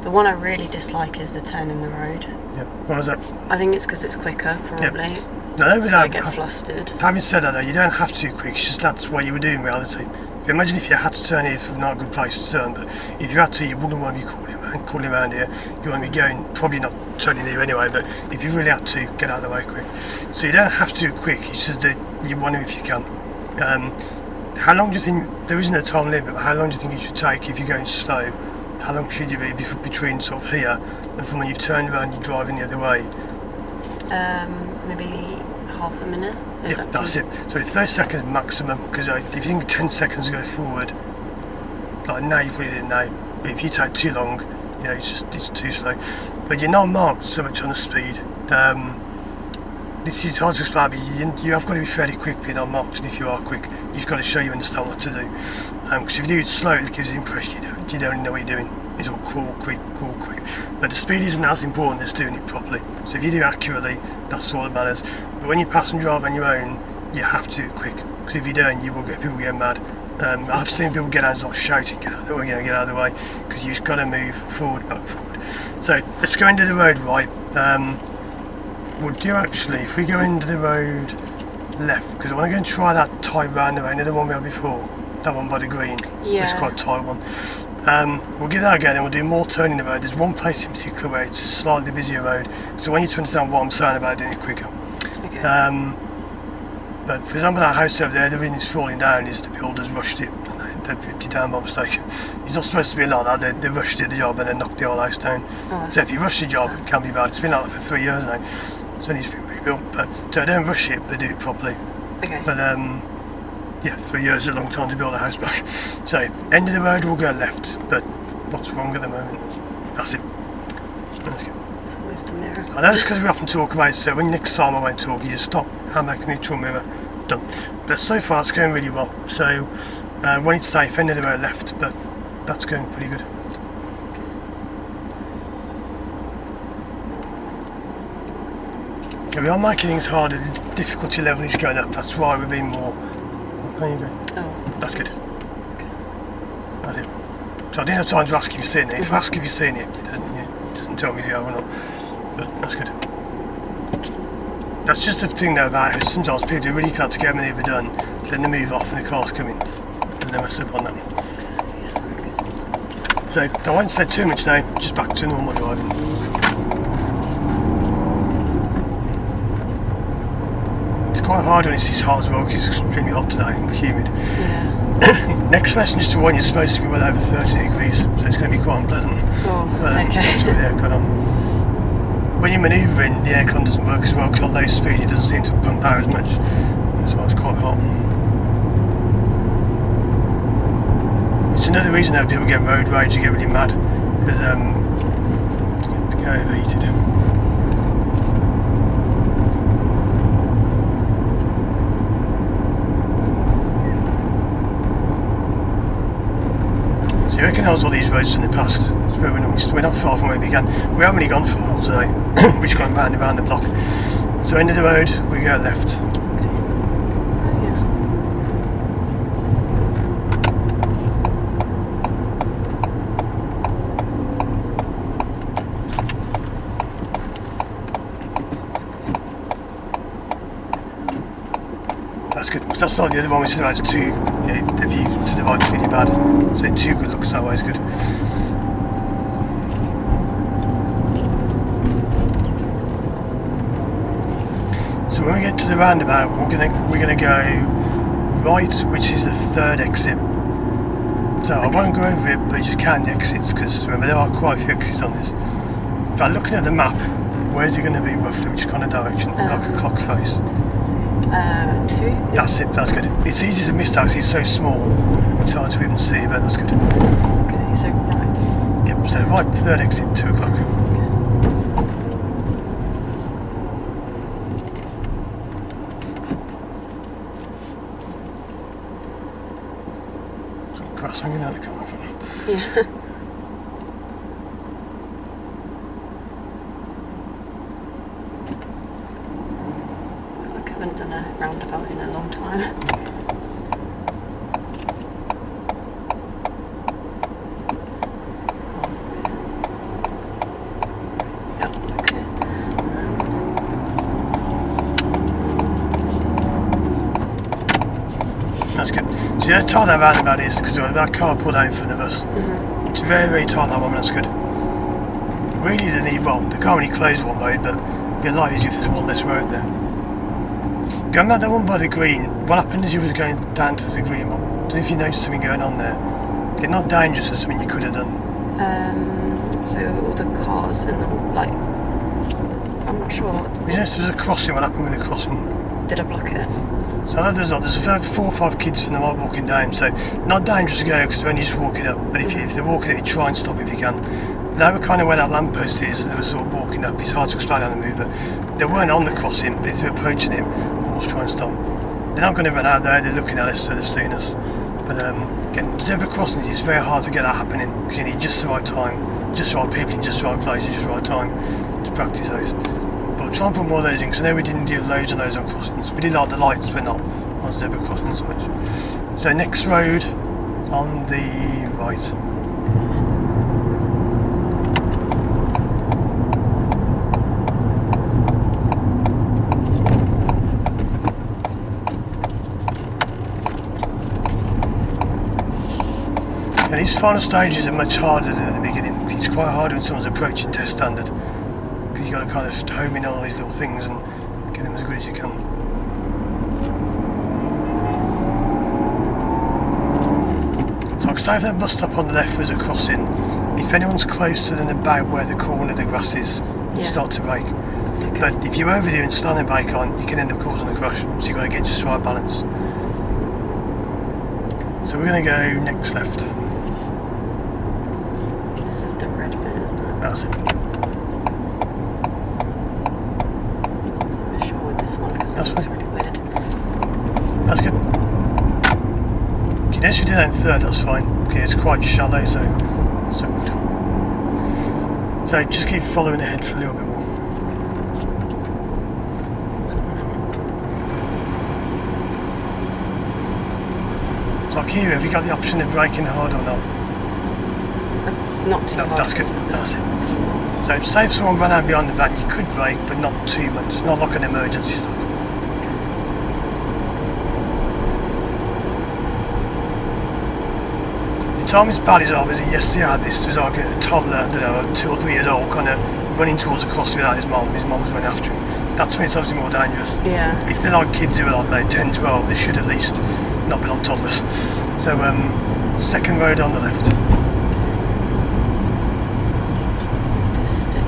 The one I really dislike is the turn in the road.
Yeah. What was that?
I think it's because it's quicker, probably.
Yep. No,
So I get flustered.
Having said that though, you don't have to quick, it's just that's what you would do in reality. Imagine if you had to turn here from not a good place to turn, but if you had to, you wouldn't want to be calling around here. You want to be going, probably not turning here anyway, but if you really had to, get out of the way quick. So you don't have to quick, it's just that you want to if you can. How long do you think, there isn't a time limit, but how long do you think it should take if you're going slow? How long should you be between sort of here and from when you've turned around you're driving the other way?
Maybe half a minute.
Yeah, that's it. So it's 30 seconds maximum, because if you think 10 seconds to go forward, like now you put it in now, but if you take too long, you know, it's too slow. But you're not marked so much on the speed. This is hard to explain, but you have got to be fairly quick, but you're not marked, and if you are quick, you've got to show you understand what to do. Because if you do it slow, it gives the impression you don't know what you're doing. It's all crawl, creep, crawl, creep. But the speed isn't as important as doing it properly. So if you do it accurately, that's all that matters. But when you pass and drive on your own, you have to do it quick. Because if you don't, you will get people get mad. I've seen people get out and start shouting, get out of the way, get out of the way, because you've got to move forward, back, forward. So let's go into the road right. We'll do actually, if we go into the road left, because I want to go and try that tight roundabout, the one we had before. that one by the green.
Yeah.
It's quite a tight one. We'll give that a go, and we'll do more turning the road. There's one place in particular where it's a slightly busier road, so I want you to understand what I'm saying about doing it quicker.
Okay.
But for example, that house over there, the reason it's falling down is the builders rushed it. They've ripped it down by mistake. It's not supposed to be like that. They rushed it, the job, and then knocked the whole house down.
Oh,
So if you rush the job, it can be bad. It's been like that for 3 years now. It's only just been rebuilt. But so don't rush it, but do it properly.
okay.
But yeah, 3 years is a long time to build a house back. So end of the road will go left, but what's wrong at the moment? That's it. Let's go.
It's always the mirror.
I know it's because we often talk about it, so when next time I won't talk, you just stop, hand back neutral mirror, done. But so far it's going really well. So when it's safe, end of the road left, but that's going pretty good. Yeah, we are making things harder, the difficulty level is going up, that's why we're being more. Can you go?
Oh.
That's good. That's it. So I didn't have time to ask if you've seen it. If I ask if you've seen it, it doesn't tell me if you have or not. But that's good. That's just the thing though about it. Sometimes people are really glad to get a manoeuvre done, then they move off and the car's coming, and they mess up on that. So I won't say too much now, just back to normal driving. It's quite hard when it's this hot as well because it's extremely hot today and humid.
Yeah.
Next lesson, just to warn you, it's supposed to be well over 30 degrees, so it's going to be quite unpleasant.
Oh,
But
okay.
that's with the aircon on. When you're manoeuvring, the aircon doesn't work as well because at low speed it doesn't seem to pump out as much. That's why it's quite hot. It's another reason that people get road rage, they get really mad because they get overheated. So you recognise all these roads from the past. It's where we're not far from where we began. We haven't really gone far today. We're just going round and round the block. So end of the road, we go left.
Oh, yeah.
That's good. Because that's not the other one, which is about two. Yeah, the view to the right's really bad. So two good looks that way is good. So when we get to the roundabout, we're gonna go right, which is the third exit. So I won't go over it, but you just count the exits because remember there are quite a few exits on this. In fact, looking at the map, where's it going to be roughly? Which kind of direction? Like a clock face.
2?
That's it. That's good. It's easy to miss that 'cause it's so small. It's hard to even see, but that's good.
Okay, so right.
Yep. So right, third exit, 2 o'clock. Grass hanging out the corner from them.
Yeah. I haven't done a roundabout in a long time. Yeah, okay.
That's good. See, that's tight that roundabout is because that car pulled out in front of us.
Mm-hmm.
It's very, very tight that one. That's good. Really, they need well. They can't really close one road, but it'd be a lot easier if there's one less road there. Going back that one by the green, what happened as you were going down to the green one? I don't know if you noticed something going on there. It's not dangerous or something you could have done.
So all the cars and the, like, I'm not sure.
You noticed there was a crossing. What happened with the crossing?
Did I block it?
So there's about 4 or 5 kids from the mob walking down. So not dangerous to go because they're only just walking up. But if they're walking up, you try and stop if you can. They were kind of where that lamppost is. They were sort of walking up. It's hard to explain on the move, but they weren't on the crossing. But if they're approaching him, let's try and stop. They're not going to run out there. They're looking at us, so they're seeing us. But again, zebra crossings, it's very hard to get that happening because you need just the right time, just the right people in just the right place, just the right time to practice those. But we'll try and put more of those in because I know we didn't do loads and loads on crossings. We did like the lights, but not on zebra crossings so much. So next road on the right. And these final stages are much harder than at the beginning. It's quite hard when someone's approaching test standard, because you've got to kind of home in on all these little things and get them as good as you can. So like say if that bus stop on the left was a crossing, if anyone's closer than about where the corner of the grass is, you start to brake.
Okay.
But if you overdo and stand the brake on, you can end up causing a crash. So you've got to get just the right balance. So we're going to go next left.
This is the red bit, isn't it?
That's it.
I'm not sure with this one because
That's
looks
fine.
really weird.
That's good. Okay, if we do that in third, that's fine. Okay, it's quite shallow, so good. So just keep following ahead for a little bit more. So like here, have you got the option of braking hard or not?
Not too
No,
hard.
that's good.
because of the-
That's it. So say if someone ran out behind the van, you could brake, but not too much. Not like an emergency stop. The time is bad as obviously yesterday I had this. There was like a toddler, I don't know, 2 or 3 years old, kind of running towards the crossing without his mum. His mum was running after him. That's when it's obviously more dangerous.
Yeah.
If they're like kids who are like 10, 12, they should at least not be like toddlers. So second road on the left.
This stick.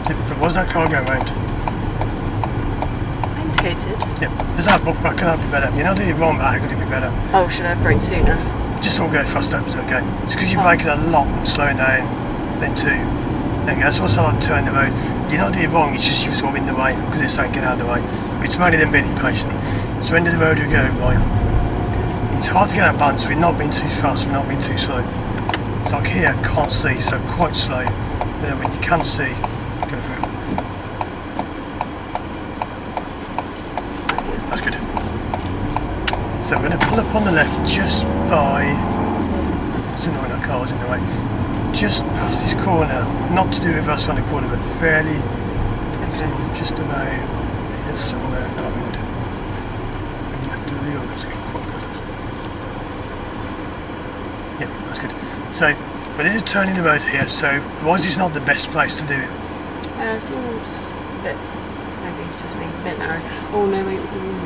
But was that car going round?
I indicated.
Yeah. There's that book, but can that be better? You're not doing it wrong, but how could it be better?
Oh, should I have braked sooner?
Just all go faster, it's okay. It's because you're braking a lot and slowing down, then two. There you go, that's what's like turn the road. You're not doing it wrong, it's just you're sort of in the way, because it's saying get out of the way. But it's mainly them being impatient. So end of the road we go, right. It's hard to get that balance, we're not being too fast, we're not being too slow. It's like here, can't see, so quite slow. But then when you can see, go for it. That's good. So we're going to pull up on the left just by, it's annoying that car's in the way, just past this corner, not to do with us on the corner, but fairly, just about here somewhere, no, we would left of the wheel, let's get quite close. Yeah, that's good. So, but there's a turn in the road here, so why is this not the best place to do it?
Seems a bit, maybe it's just me, a bit narrow. Oh no, wait,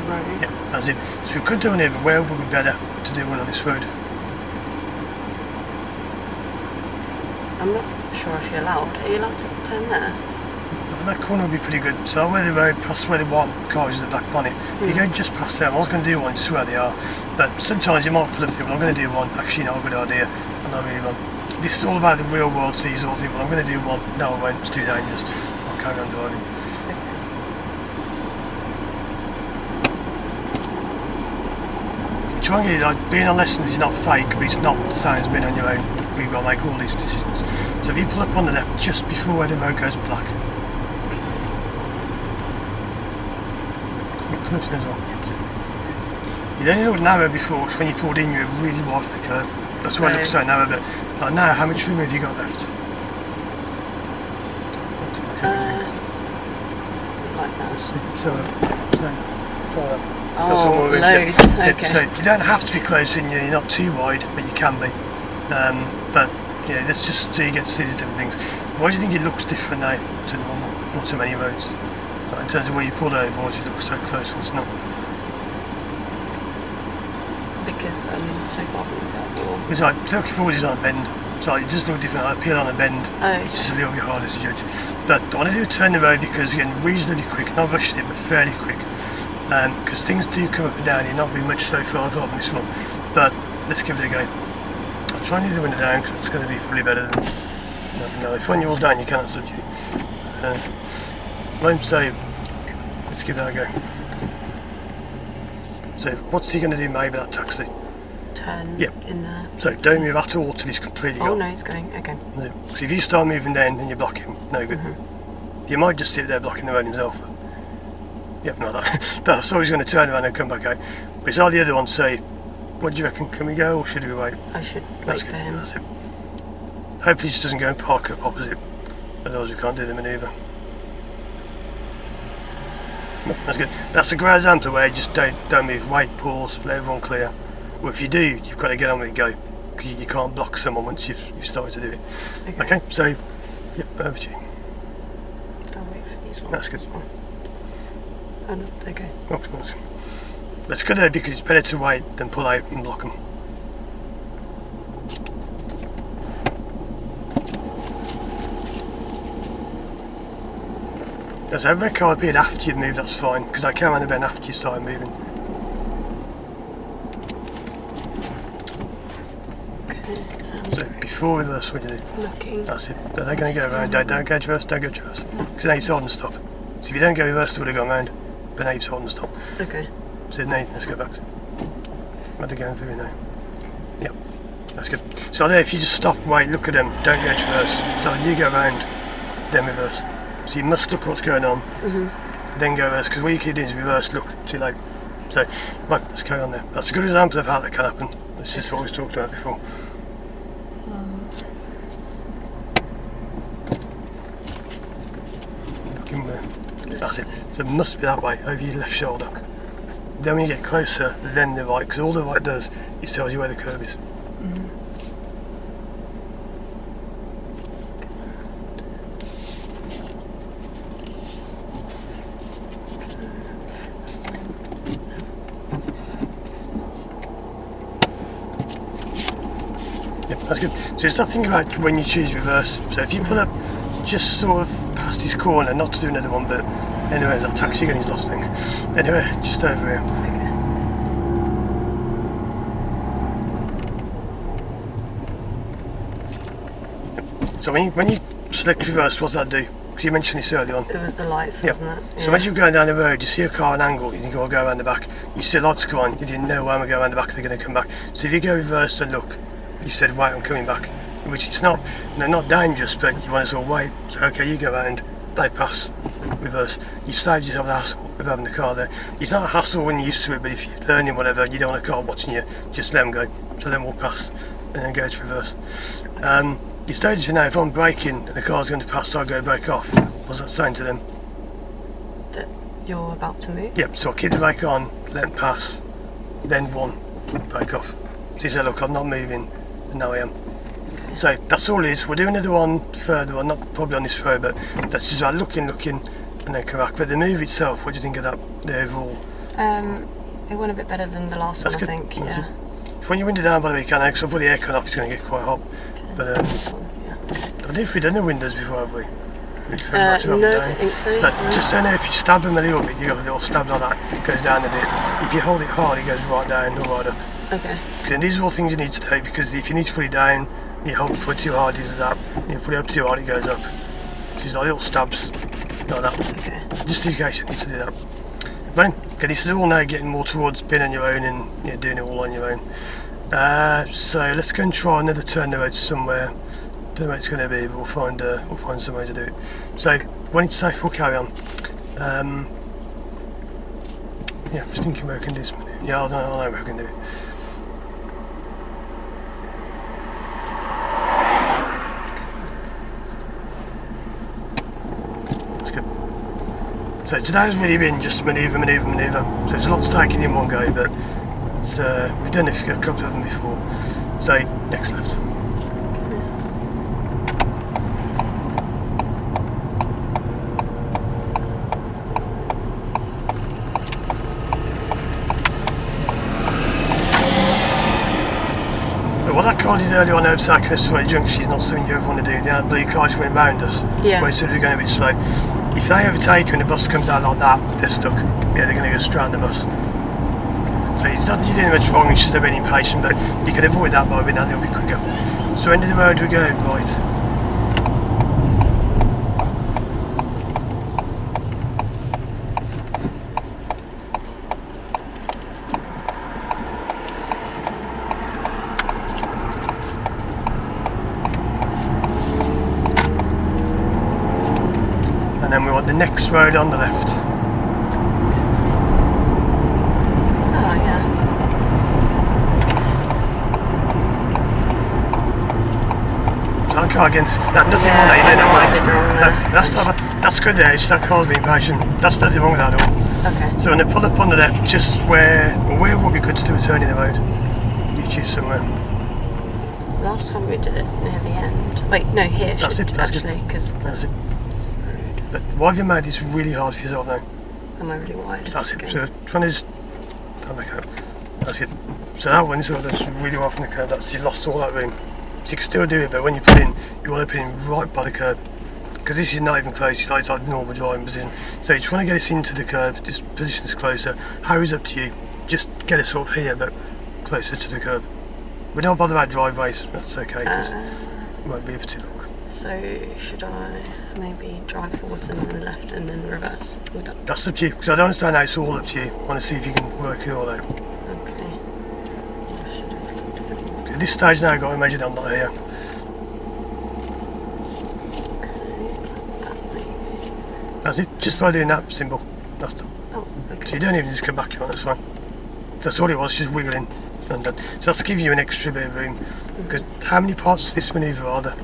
right.
Yeah, that's it. So we could do one here, but where would be better to do one on this road?
I'm not sure if you're allowed. Are you allowed to turn there?
That corner would be pretty good. So where the road past where the white car is with the black bonnet. If you go just past them, I was going to do one just where they are. But sometimes you might pull up through, well, I'm going to do one. Actually, not a good idea. I'm not really one. This is all about the real world sees all things. Well, I'm going to do one. No, I won't. It's too dangerous. I'll carry on driving. Try and get it, like, being on lessons is not fake, but it's not the same as being on your own. We've got to make all these decisions. So if you pull up on the left just before where the road goes black. Close as well. You don't look narrow before, because when you pulled in you were really wide for the curb. That's why it looks so narrow, but like now, how much room have you got left?
Like that.
That's all we're
loads,
so,
okay.
so you don't have to be close in, you're not too wide, but you can be. But yeah, that's just so you get to see these different things. Why do you think it looks different now to normal, not so many roads? Like in terms of where you pulled over, why does it look so close when it's not?
Because I'm so far from the curb. Or...
It's like, looking forward is on a bend. It's like, it just looks different, like peel on a bend.
Oh,
It's just a little bit harder to judge. But I want to do a turn the road because, again, reasonably quick, not rushing it, but fairly quick. Because things do come up and down, you're not being much so far driving this one. But let's give it a go. I'll try and leave the window down because it's going to be probably better than no. If one yours down, you cannot substitute. So let's give that a go. So what's he going to do? Maybe that taxi.
Turn in there.
So don't move at all till he's completely
Oh
gone.
no, it's going. Okay.
So if you start moving down and you block him, no good. You might just sit there blocking the road himself. Yep, not that. But I thought he was going to turn around and come back out. But it's all the other ones say, what do you reckon? Can we go or should we wait?
I should
That's
wait
good.
for him.
That's it. Hopefully he just doesn't go and park up opposite. Otherwise we can't do the manoeuvre. That's good. That's a great example where you just don't move, wait, pause, let everyone clear. Well, if you do, you've got to get on with it, go, because you can't block someone once you've started to do it. Okay, so, yep, over to you.
I'll wait for these ones.
That's good.
Oh, no, okay.
Oh, let's go there because it's better to wait than pull out and block them. As a red card appeared after you'd moved, that's fine, because I came around the bend after you started moving.
Okay.
So before reverse, what do you do?
Looking.
That's it. But they're going to go around. Don't go reverse, don't go reverse. Because now you've told them to stop. So if you don't go reverse, they would have gone round. But now you've told them to stop.
Okay.
So now, let's go back. What they're going through now. Yep, that's good. So there, if you just stop, wait, look at them, don't go reverse. So you go around, then reverse. So you must look what's going on, then go reverse, because what you keep doing is reverse, look, too late. So, right, let's carry on there. That's a good example of how that can happen. This is what we've talked about before. Looking there. That's it. So it must be that way, over your left shoulder. Then when you get closer, then the right, because all the right does is tells you where the curve is. Yep, that's good. So it's nothing about when you choose reverse. So if you pull up just sort of past this corner, not to do another one, but anyway, that taxi again is lost thing. Anyway, just over here. Yep. So when you select reverse, what's that do? Because you mentioned this earlier on.
It was the lights, wasn't it? Yeah.
So as you're going down the road, you see a car at an angle, you think, I'll go around the back. You see lights go on, you didn't know when we go around the back, they're going to come back. So if you go reverse and look, you said, wait, I'm coming back. Which it's not, they're not dangerous, but you want to sort of wait. So okay, you go around, they pass, reverse. You've saved yourself the hassle of having the car there. It's not a hassle when you're used to it, but if you're learning whatever, you don't want a car watching you, just let them go. So then we'll pass, and then go to reverse. Your stage for now, if I'm braking and the car's going to pass, so I go brake off. What's that saying to them?
That you're about to move?
Yep, so I'll keep the brake on, let them pass, then one, brake off. So you say, look, I'm not moving, and now I am.
Okay.
So that's all it is. We'll do another one further on, not probably on this road, but that's just about looking, and then come back. But the move itself, what do you think of that, the overall?
It went a bit better than the last
That's
one,
good.
I think,
That's
yeah.
If when you wind it down by the way, you can, because I've put the aircon off, it's going to get quite hot. But
This one, yeah.
I don't know if we've done the windows before, have we?
No, I don't think so.
But
No.
just so know, if you stab them a little bit, you got a little stab like that, it goes down a bit. If you hold it hard, it goes right down or right up.
Okay.
Then these are all things you need to do, because if you need to put it down, you hold it too hard, it does that. You put it up too hard, it goes up. These are little stabs like that.
Okay.
Just in case you need to do that. Right, okay, this is all now getting more towards being on your own and doing it all on your own. So let's go and try another turn the road somewhere. Don't know where it's going to be, but we'll find some way to do it. So when it's safe, we'll carry on. Yeah, just thinking where I can do this. Yeah, I don't know where I can do it. That's good. So today's really been just manoeuvre. So it's a lot to take in one go, but it's, we've done a couple of them before. So next left. What that car did earlier on outside Crestway Junction is not something you ever want to do. The blue car just went round us.
Yeah.
Where instead of going a bit slow. If they overtake you and the bus comes out like that, they're stuck. Yeah, they're going to go straight on the bus. So it's not that you're doing much wrong, it's just they're being impatient, but you can avoid that by being that little bit quicker. So end of the road we go, right. And then we want the next road on the left.
Oh, yeah.
So I can't against that, nothing
Yeah,
on that, you
I
don't
know
know
what I did wrong there.
No, that's not That's good there, it's that car's being patient. That's nothing wrong with that at all.
Okay.
So when they pull up on the left, just where would be good to do a turn in the road? You choose somewhere.
Last time we did it near the end. Wait, no, here
That's
should
it, that's
actually, because
That's it. But why have you made this really hard for yourself now?
am I really wide?
That's it.
Okay.
So trying to just down the curb. That's it. So that one sort of that's really well from the curb. That's you've lost all that room. So you can still do it, but when you put in, you want to put in right by the curb. Because this is not even close, it's like normal driving position. So you just want to get us into the curb, just position us closer. Harry's up to you. Just get us sort of here, but closer to the curb. We don't bother about driveways, that's okay, because it won't be for too long.
So should I maybe drive forwards and then left and then reverse? Would that-
That's up to you, because I don't understand how it's all up to you. I want to see if you can work it all out.
Okay. Should have looked a bit more.
At this stage now, I've got to imagine I'm not here.
That may be.
That's it, just by doing that, simple. That's done.
Oh,
So
okay.
you don't even just come back, you want, that's fine. That's all it was, just wiggling and done. So that's to give you an extra bit of room. Because how many parts of this manoeuvre are there?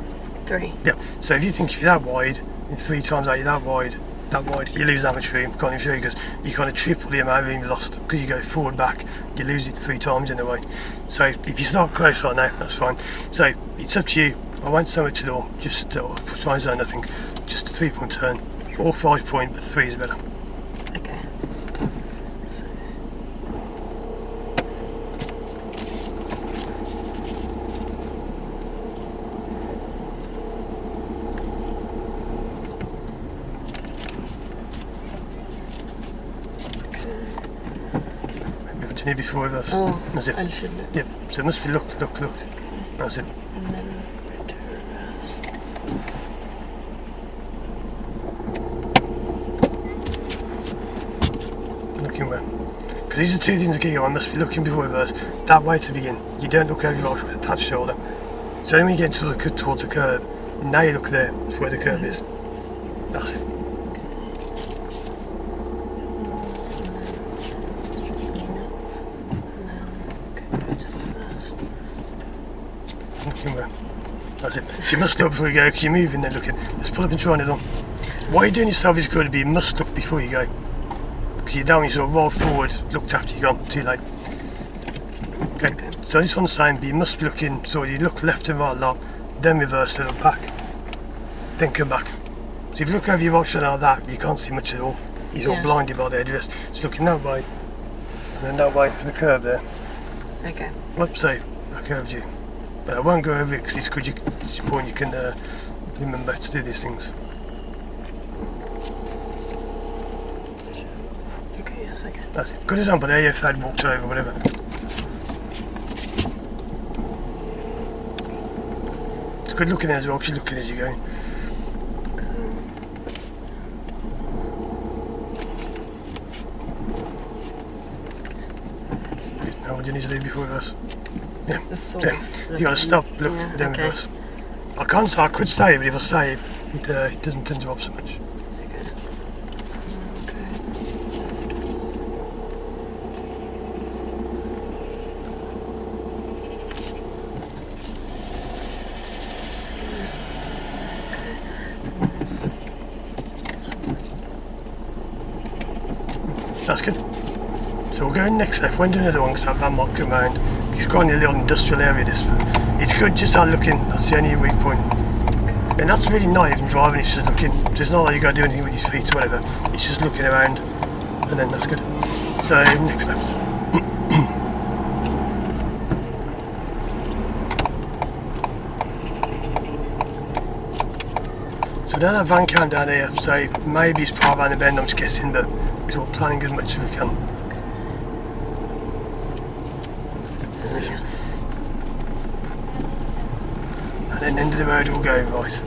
3.
Yeah, so if you think if you're that wide, in 3 times out you're that wide, you lose that much room, can't even show you, because you kind of triple the amount of room you lost, because you go forward, back, you lose it 3 times in a way. So if you start close right now, that's fine. So it's up to you, I won't say much at all, just try and say nothing, just a 3-point turn, or 5-point, but 3 is better.
Okay. So.
Maybe what you need before reverse.
Oh,
That's it.
I should look.
Yep, so it must be look. That's it.
And then to reverse.
Looking where? Because these are 2 things to keep on. Must be looking before reverse. That way to begin. You don't look over your attached shoulder. So then when you get towards the curb, now you look there, where the curb is. That's it. Looking where? That's it. So you must look before you go, because you're moving there looking. Just pull up and try it on. What you're doing yourself is good, but you must look before you go. Because you're down, you sort of roll forward, looked after you've gone, too late. Okay, so this one's the same, but you must be looking, so you look left and right a lot, then reverse a little back, then come back. So if you look over your right shoulder like that, you can't see much at all. You're sort of blinded by the headrest. Just looking that way, and then that way for the curb there.
Okay.
Let's say I curved you, but I won't go over it because it's good. It's your point. You can remember to do these things.
Okay, yes, okay.
That's it. Good example there. If I'd walked over, whatever. It's good looking as well. 'Cause you're looking as you're going. Now what do you need to do before reverse? Yeah.
It's sort
Yeah.
of
You got to stop, look,
Yeah,
then
okay.
reverse. I can't say, I could say, but if I say it, it doesn't tend to up so much.
Okay.
That's good. So we'll go in next left. When doing another one, because that van might come round. It's got a little industrial area, this. It's good just how looking. That's the only weak point. And that's really not even driving, it's just looking. So it's not like you got to do anything with your feet or whatever. It's just looking around. And then that's good. So next left. So now that van cam down here, so maybe it's part around the bend, I'm just guessing, but we're all planning as much as we can.
Yes.
And then end of the road we'll go right.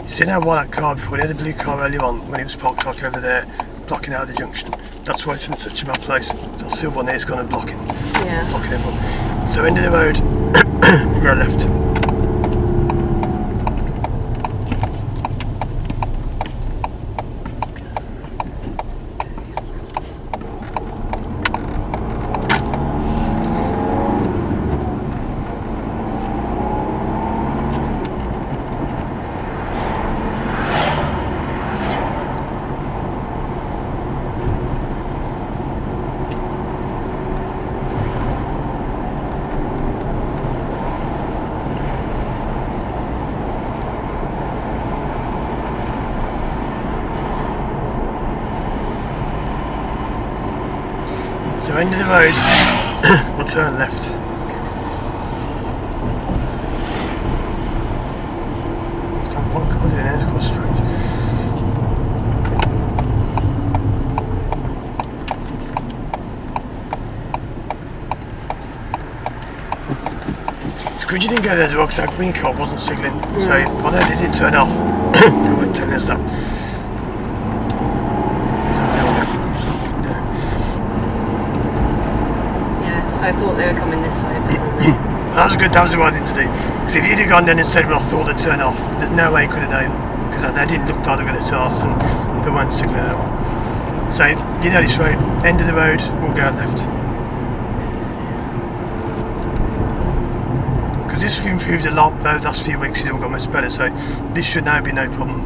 See now why that car before, they had a blue car earlier on when it was parked like over there, blocking out the junction. That's why it's in such a bad place. That silver one there is going to block it.
Yeah.
Blocking everyone. So end of the road, go left. end of the road, we'll turn left. So what can I do now? It's quite strange. It's good you didn't go there as well, because that green car wasn't signalling. So although they did turn off, they weren't telling us that.
I thought they were coming this way, but
That was good. That was the right thing to do. Because if you'd have gone then and said, "Well, I thought they'd turn off," there's no way you could have known. Because they didn't look like they were going to turn off, and they weren't signalling at all. So you know this road. End of the road. We'll go left. Because this has improved a lot over the last few weeks. It's all got much better. So this should now be no problem.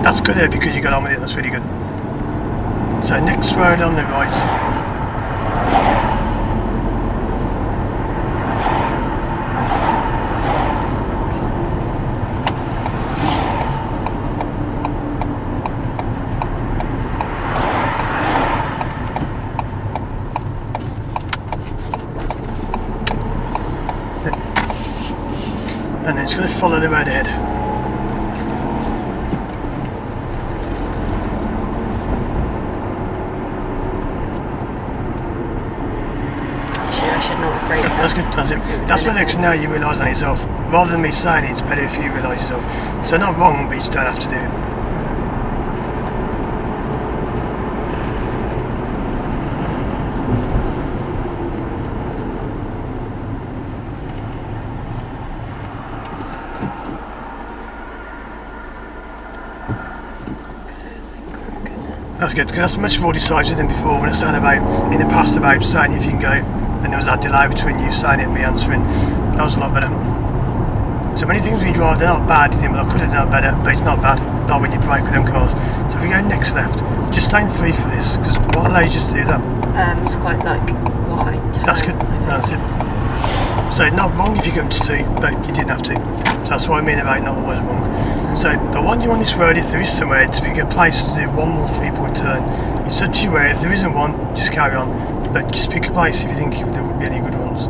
That's good there because you got on with it, that's really good. So next road on the right. And then it's going to follow the road ahead. That's good, that's it. That's where now you realise on yourself. Rather than me saying it, it's better if you realise yourself. So not wrong, but you just don't have to do it. That's good, because that's much more decisive than before when I said about, in the past, about saying if you can go, and there was that delay between you saying it and me answering. That was a lot better. So many things when you drive, they're not bad. You think, well, I could have done better, but it's not bad. Not when you brake with them cars. So if you go next left, just stay in 3 for this, because what allows you to do that?
it's quite like wide.
That's good. That's it. So not wrong if you go to 2, but you didn't have to. So that's what I mean about not always wrong. So the one you on this road, if there is somewhere to be a good place to do one more 3-point turn, it's up to you where. If there isn't one, just carry on. But just pick a place if you think there would be any good ones.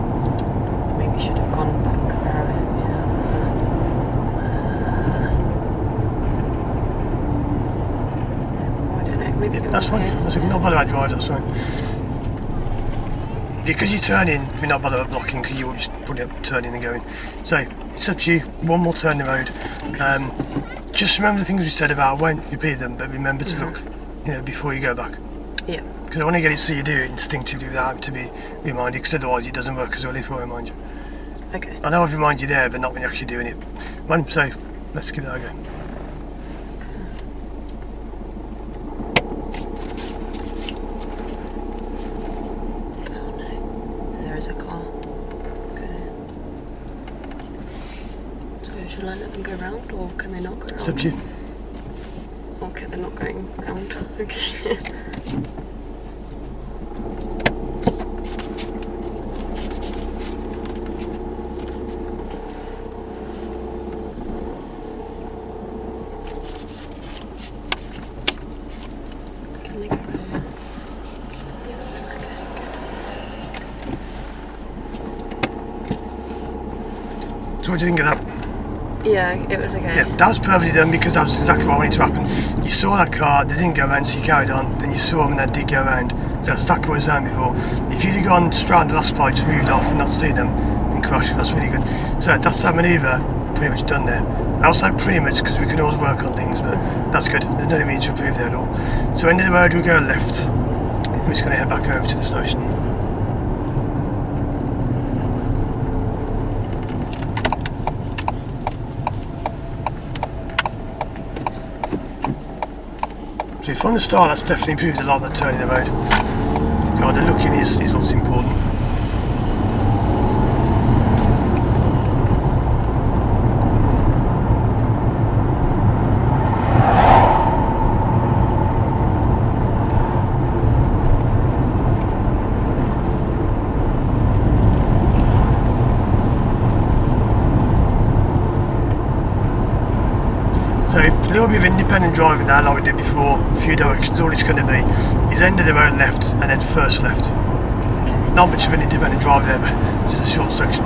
Maybe should have gone back. I don't know. Maybe
that's fine. That's not bother about drive. That's fine. Because you're turning, you're not bothered about blocking because you're just putting up, turning and going. So it's up to you. One more turn the road. Just remember the things we said about. I won't repeat them, but remember to look, before you go back.
Yeah.
Because I want to get it so you do it instinctively without having to be reminded, because otherwise it doesn't work as well if I remind you.
Okay.
I know I've reminded you there, but not when you're actually doing it. So let's give that a go.
Oh no, there is a car. Okay. So should I let them go round, or can they not go round?
It's up to you.
Okay, they're not going round. Okay.
So what do you think of that?
Yeah, it was okay.
Yeah, that was perfectly done because that was exactly what I wanted to happen. You saw that car, they didn't go around, so you carried on. Then you saw them and they did go around. So that's exactly what I was saying before. If you'd have gone straight on the last part, just moved off and not seen them and crashed, that's really good. So that's that manoeuvre pretty much done there. I also pretty much because we can always work on things, but that's good. There's nothing we need to improve there at all. So end of the road, we go left. We're just going to head back over to the station. So from the start, that's definitely improved a lot, that turning the road. God, the looking is what's important. independent driving now, like we did before, a few directions, all it's going to be is end of the road left and then first left.
Okay.
Not much of an independent drive there, but just a short section.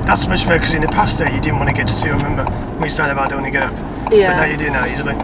That's much better because in the past there you didn't want to get to 2. I remember when you said about don't want to get up.
Yeah.
But now you do now easily.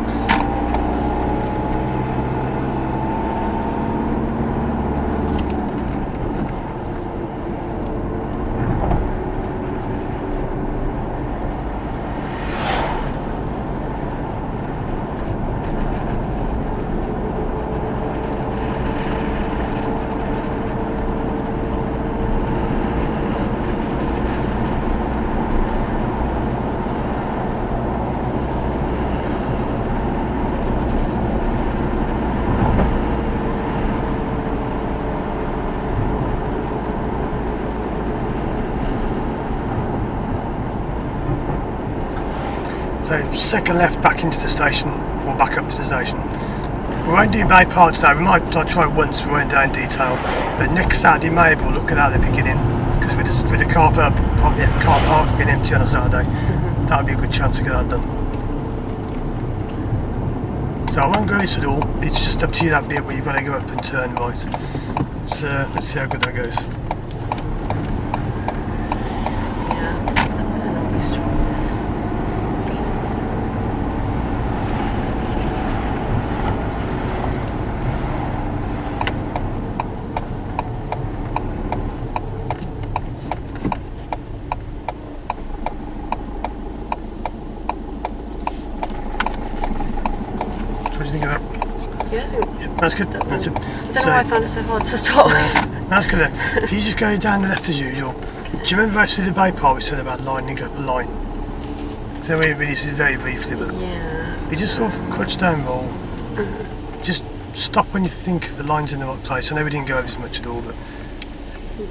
So second left back into the station, or back up to the station. We won't do Bay Park today, we might try it once, we won't do it in detail. But next Saturday maybe we'll look at that at the beginning, because with the car park being empty on a Saturday, that would be a good chance to get that done. So I won't go this at all, it's just up to you that bit where you've got to go up and turn right. So let's see how good that goes.
Yeah, it's not be strong.
What do you think of that?
Yeah, I think
Yeah, that's good. That's it.
I don't know why I found it so hard to start with.
That's good. If you just go down the left as usual. Do you remember actually the Bay Park we said about lining up a line? So we this is very briefly, but
Yeah.
you just sort of clutch down roll. Just stop when you think the line's in the right place. I know we didn't go over as much at all, but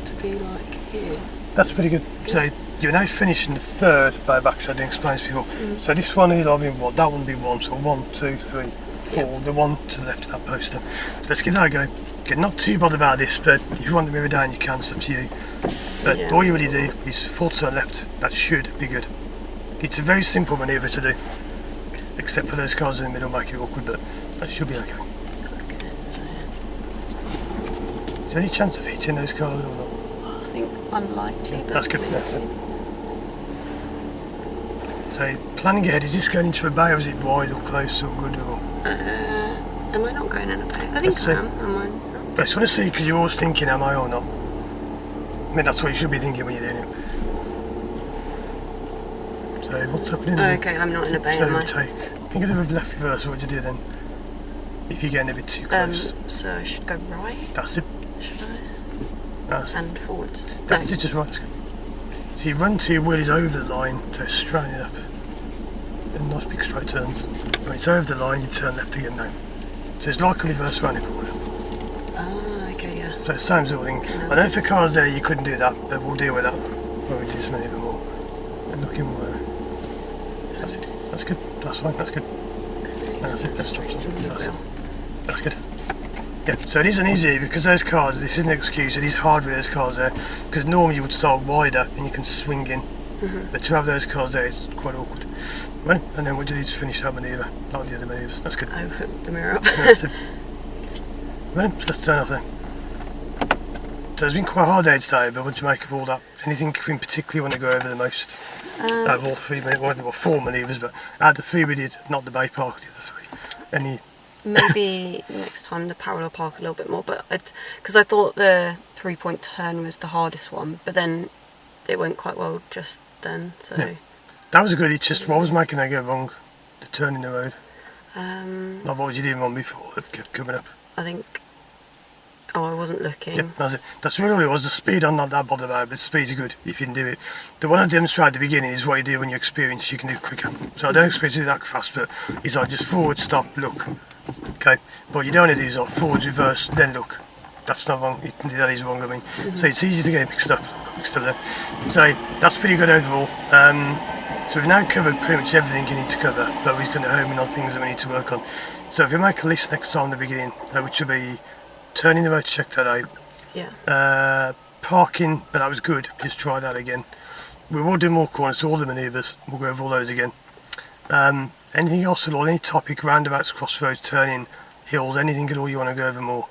To be like here.
that's pretty good. So you're now finishing the third by back, so I didn't explain this before. So this one is I've been what? That one will be 1, so 1, 2, 3, 4.
Yeah.
The one to the left of that poster. So let's give that a go. Get not too bothered about this, but if you want to mirror down you can, it's up to you. But
Yeah.
all you really do is full turn left. That should be good. It's a very simple manoeuvre to do. Except for those cars in the middle make it awkward, but that should be okay.
Okay, so
Is there any chance of hitting those cars or not?
I think unlikely, but
That's good,
maybe.
that's it. So planning ahead, is this going into a bay or is it wide or close or good or?
Am I not going in a bay? I think
Let's
I
see.
am. Am I not?
I just want to see because you're always thinking, am I or not? I mean, that's what you should be thinking when you're doing it. So what's happening?
Oh, okay, I'm not in a bay,
So
am I?
take. Think of the left reverse. What would you do then? If you're getting a bit too close.
So I should go right,
That's it.
should I?
That's,
And forwards.
that's
No.
it. Just right. So you run till your wheel is over the line, so straighten it up. And nice big straight turns. When it's over the line, you turn left again now. So it's like a reverse round the corner.
Ah, okay, yeah.
So it's the same sort of thing. I know for cars there you couldn't do that, but we'll deal with that when we do some even more. And looking more. That's it. That's good. That's fine. That's good. That's it. That's
Straight into the
That's it.
wheel.
That's good. Yeah, so it isn't easy because those cars, this isn't an excuse, it is hard with those cars there because normally you would start wider and you can swing in, but to have those cars there is quite awkward. Right, and then what do you need to finish that manoeuvre, like the other manoeuvres? That's good.
I put the mirror up.
That's it. Right, so let's turn off then. So it's been quite a hard day today, but what do you make of all that? Anything in particular you want to go over the most? Out of all 3 manoeuvres, well 4 manoeuvres, but out of the 3 we did, not the Bay Park, the other 3. Any?
Maybe next time the parallel park a little bit more, but because I thought the 3-point turn was the hardest one, but then it went quite well just then. So
Yeah. That was good, it's just what was making that go wrong? The turn in the road. Like what was you doing wrong before that kept coming up?
I think. Oh, I wasn't looking.
Yeah, that's it. That's really what it was. The speed I'm not that bothered about, but speed's good if you can do it. The one I demonstrated at the beginning is what you do when you experience you can do quicker. So I don't expect you to do that fast, but it's like just forward, stop, look. Okay, but what you don't want to do is like forwards, reverse, then look. that's not wrong. That is wrong. I mean, so it's easy to get mixed up there. So that's pretty good overall. So we've now covered pretty much everything you need to cover, but we're going to home in on things that we need to work on. So if you make a list next time at the beginning, which will be turning the road to check that out.
Yeah.
Parking, but that was good. Just try that again. We will do more corners, so all the manoeuvres. We'll go over all those again. Anything else at all? Any topic, roundabouts, crossroads, turning, hills, anything at all you want to go over more?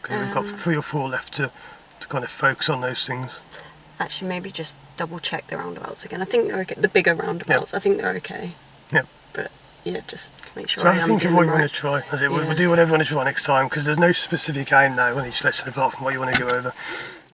Because we've got 3 or 4 left to kind of focus on those things.
Actually, maybe just double check the roundabouts again. I think they're okay. The bigger roundabouts, I think they're okay.
Yep.
But yeah, just make sure
So
I
have a
am
think of
doing
what
them
you
right.
want to try. We'll do whatever you want to try next time, because there's no specific aim now on each lesson apart from what you want to go over.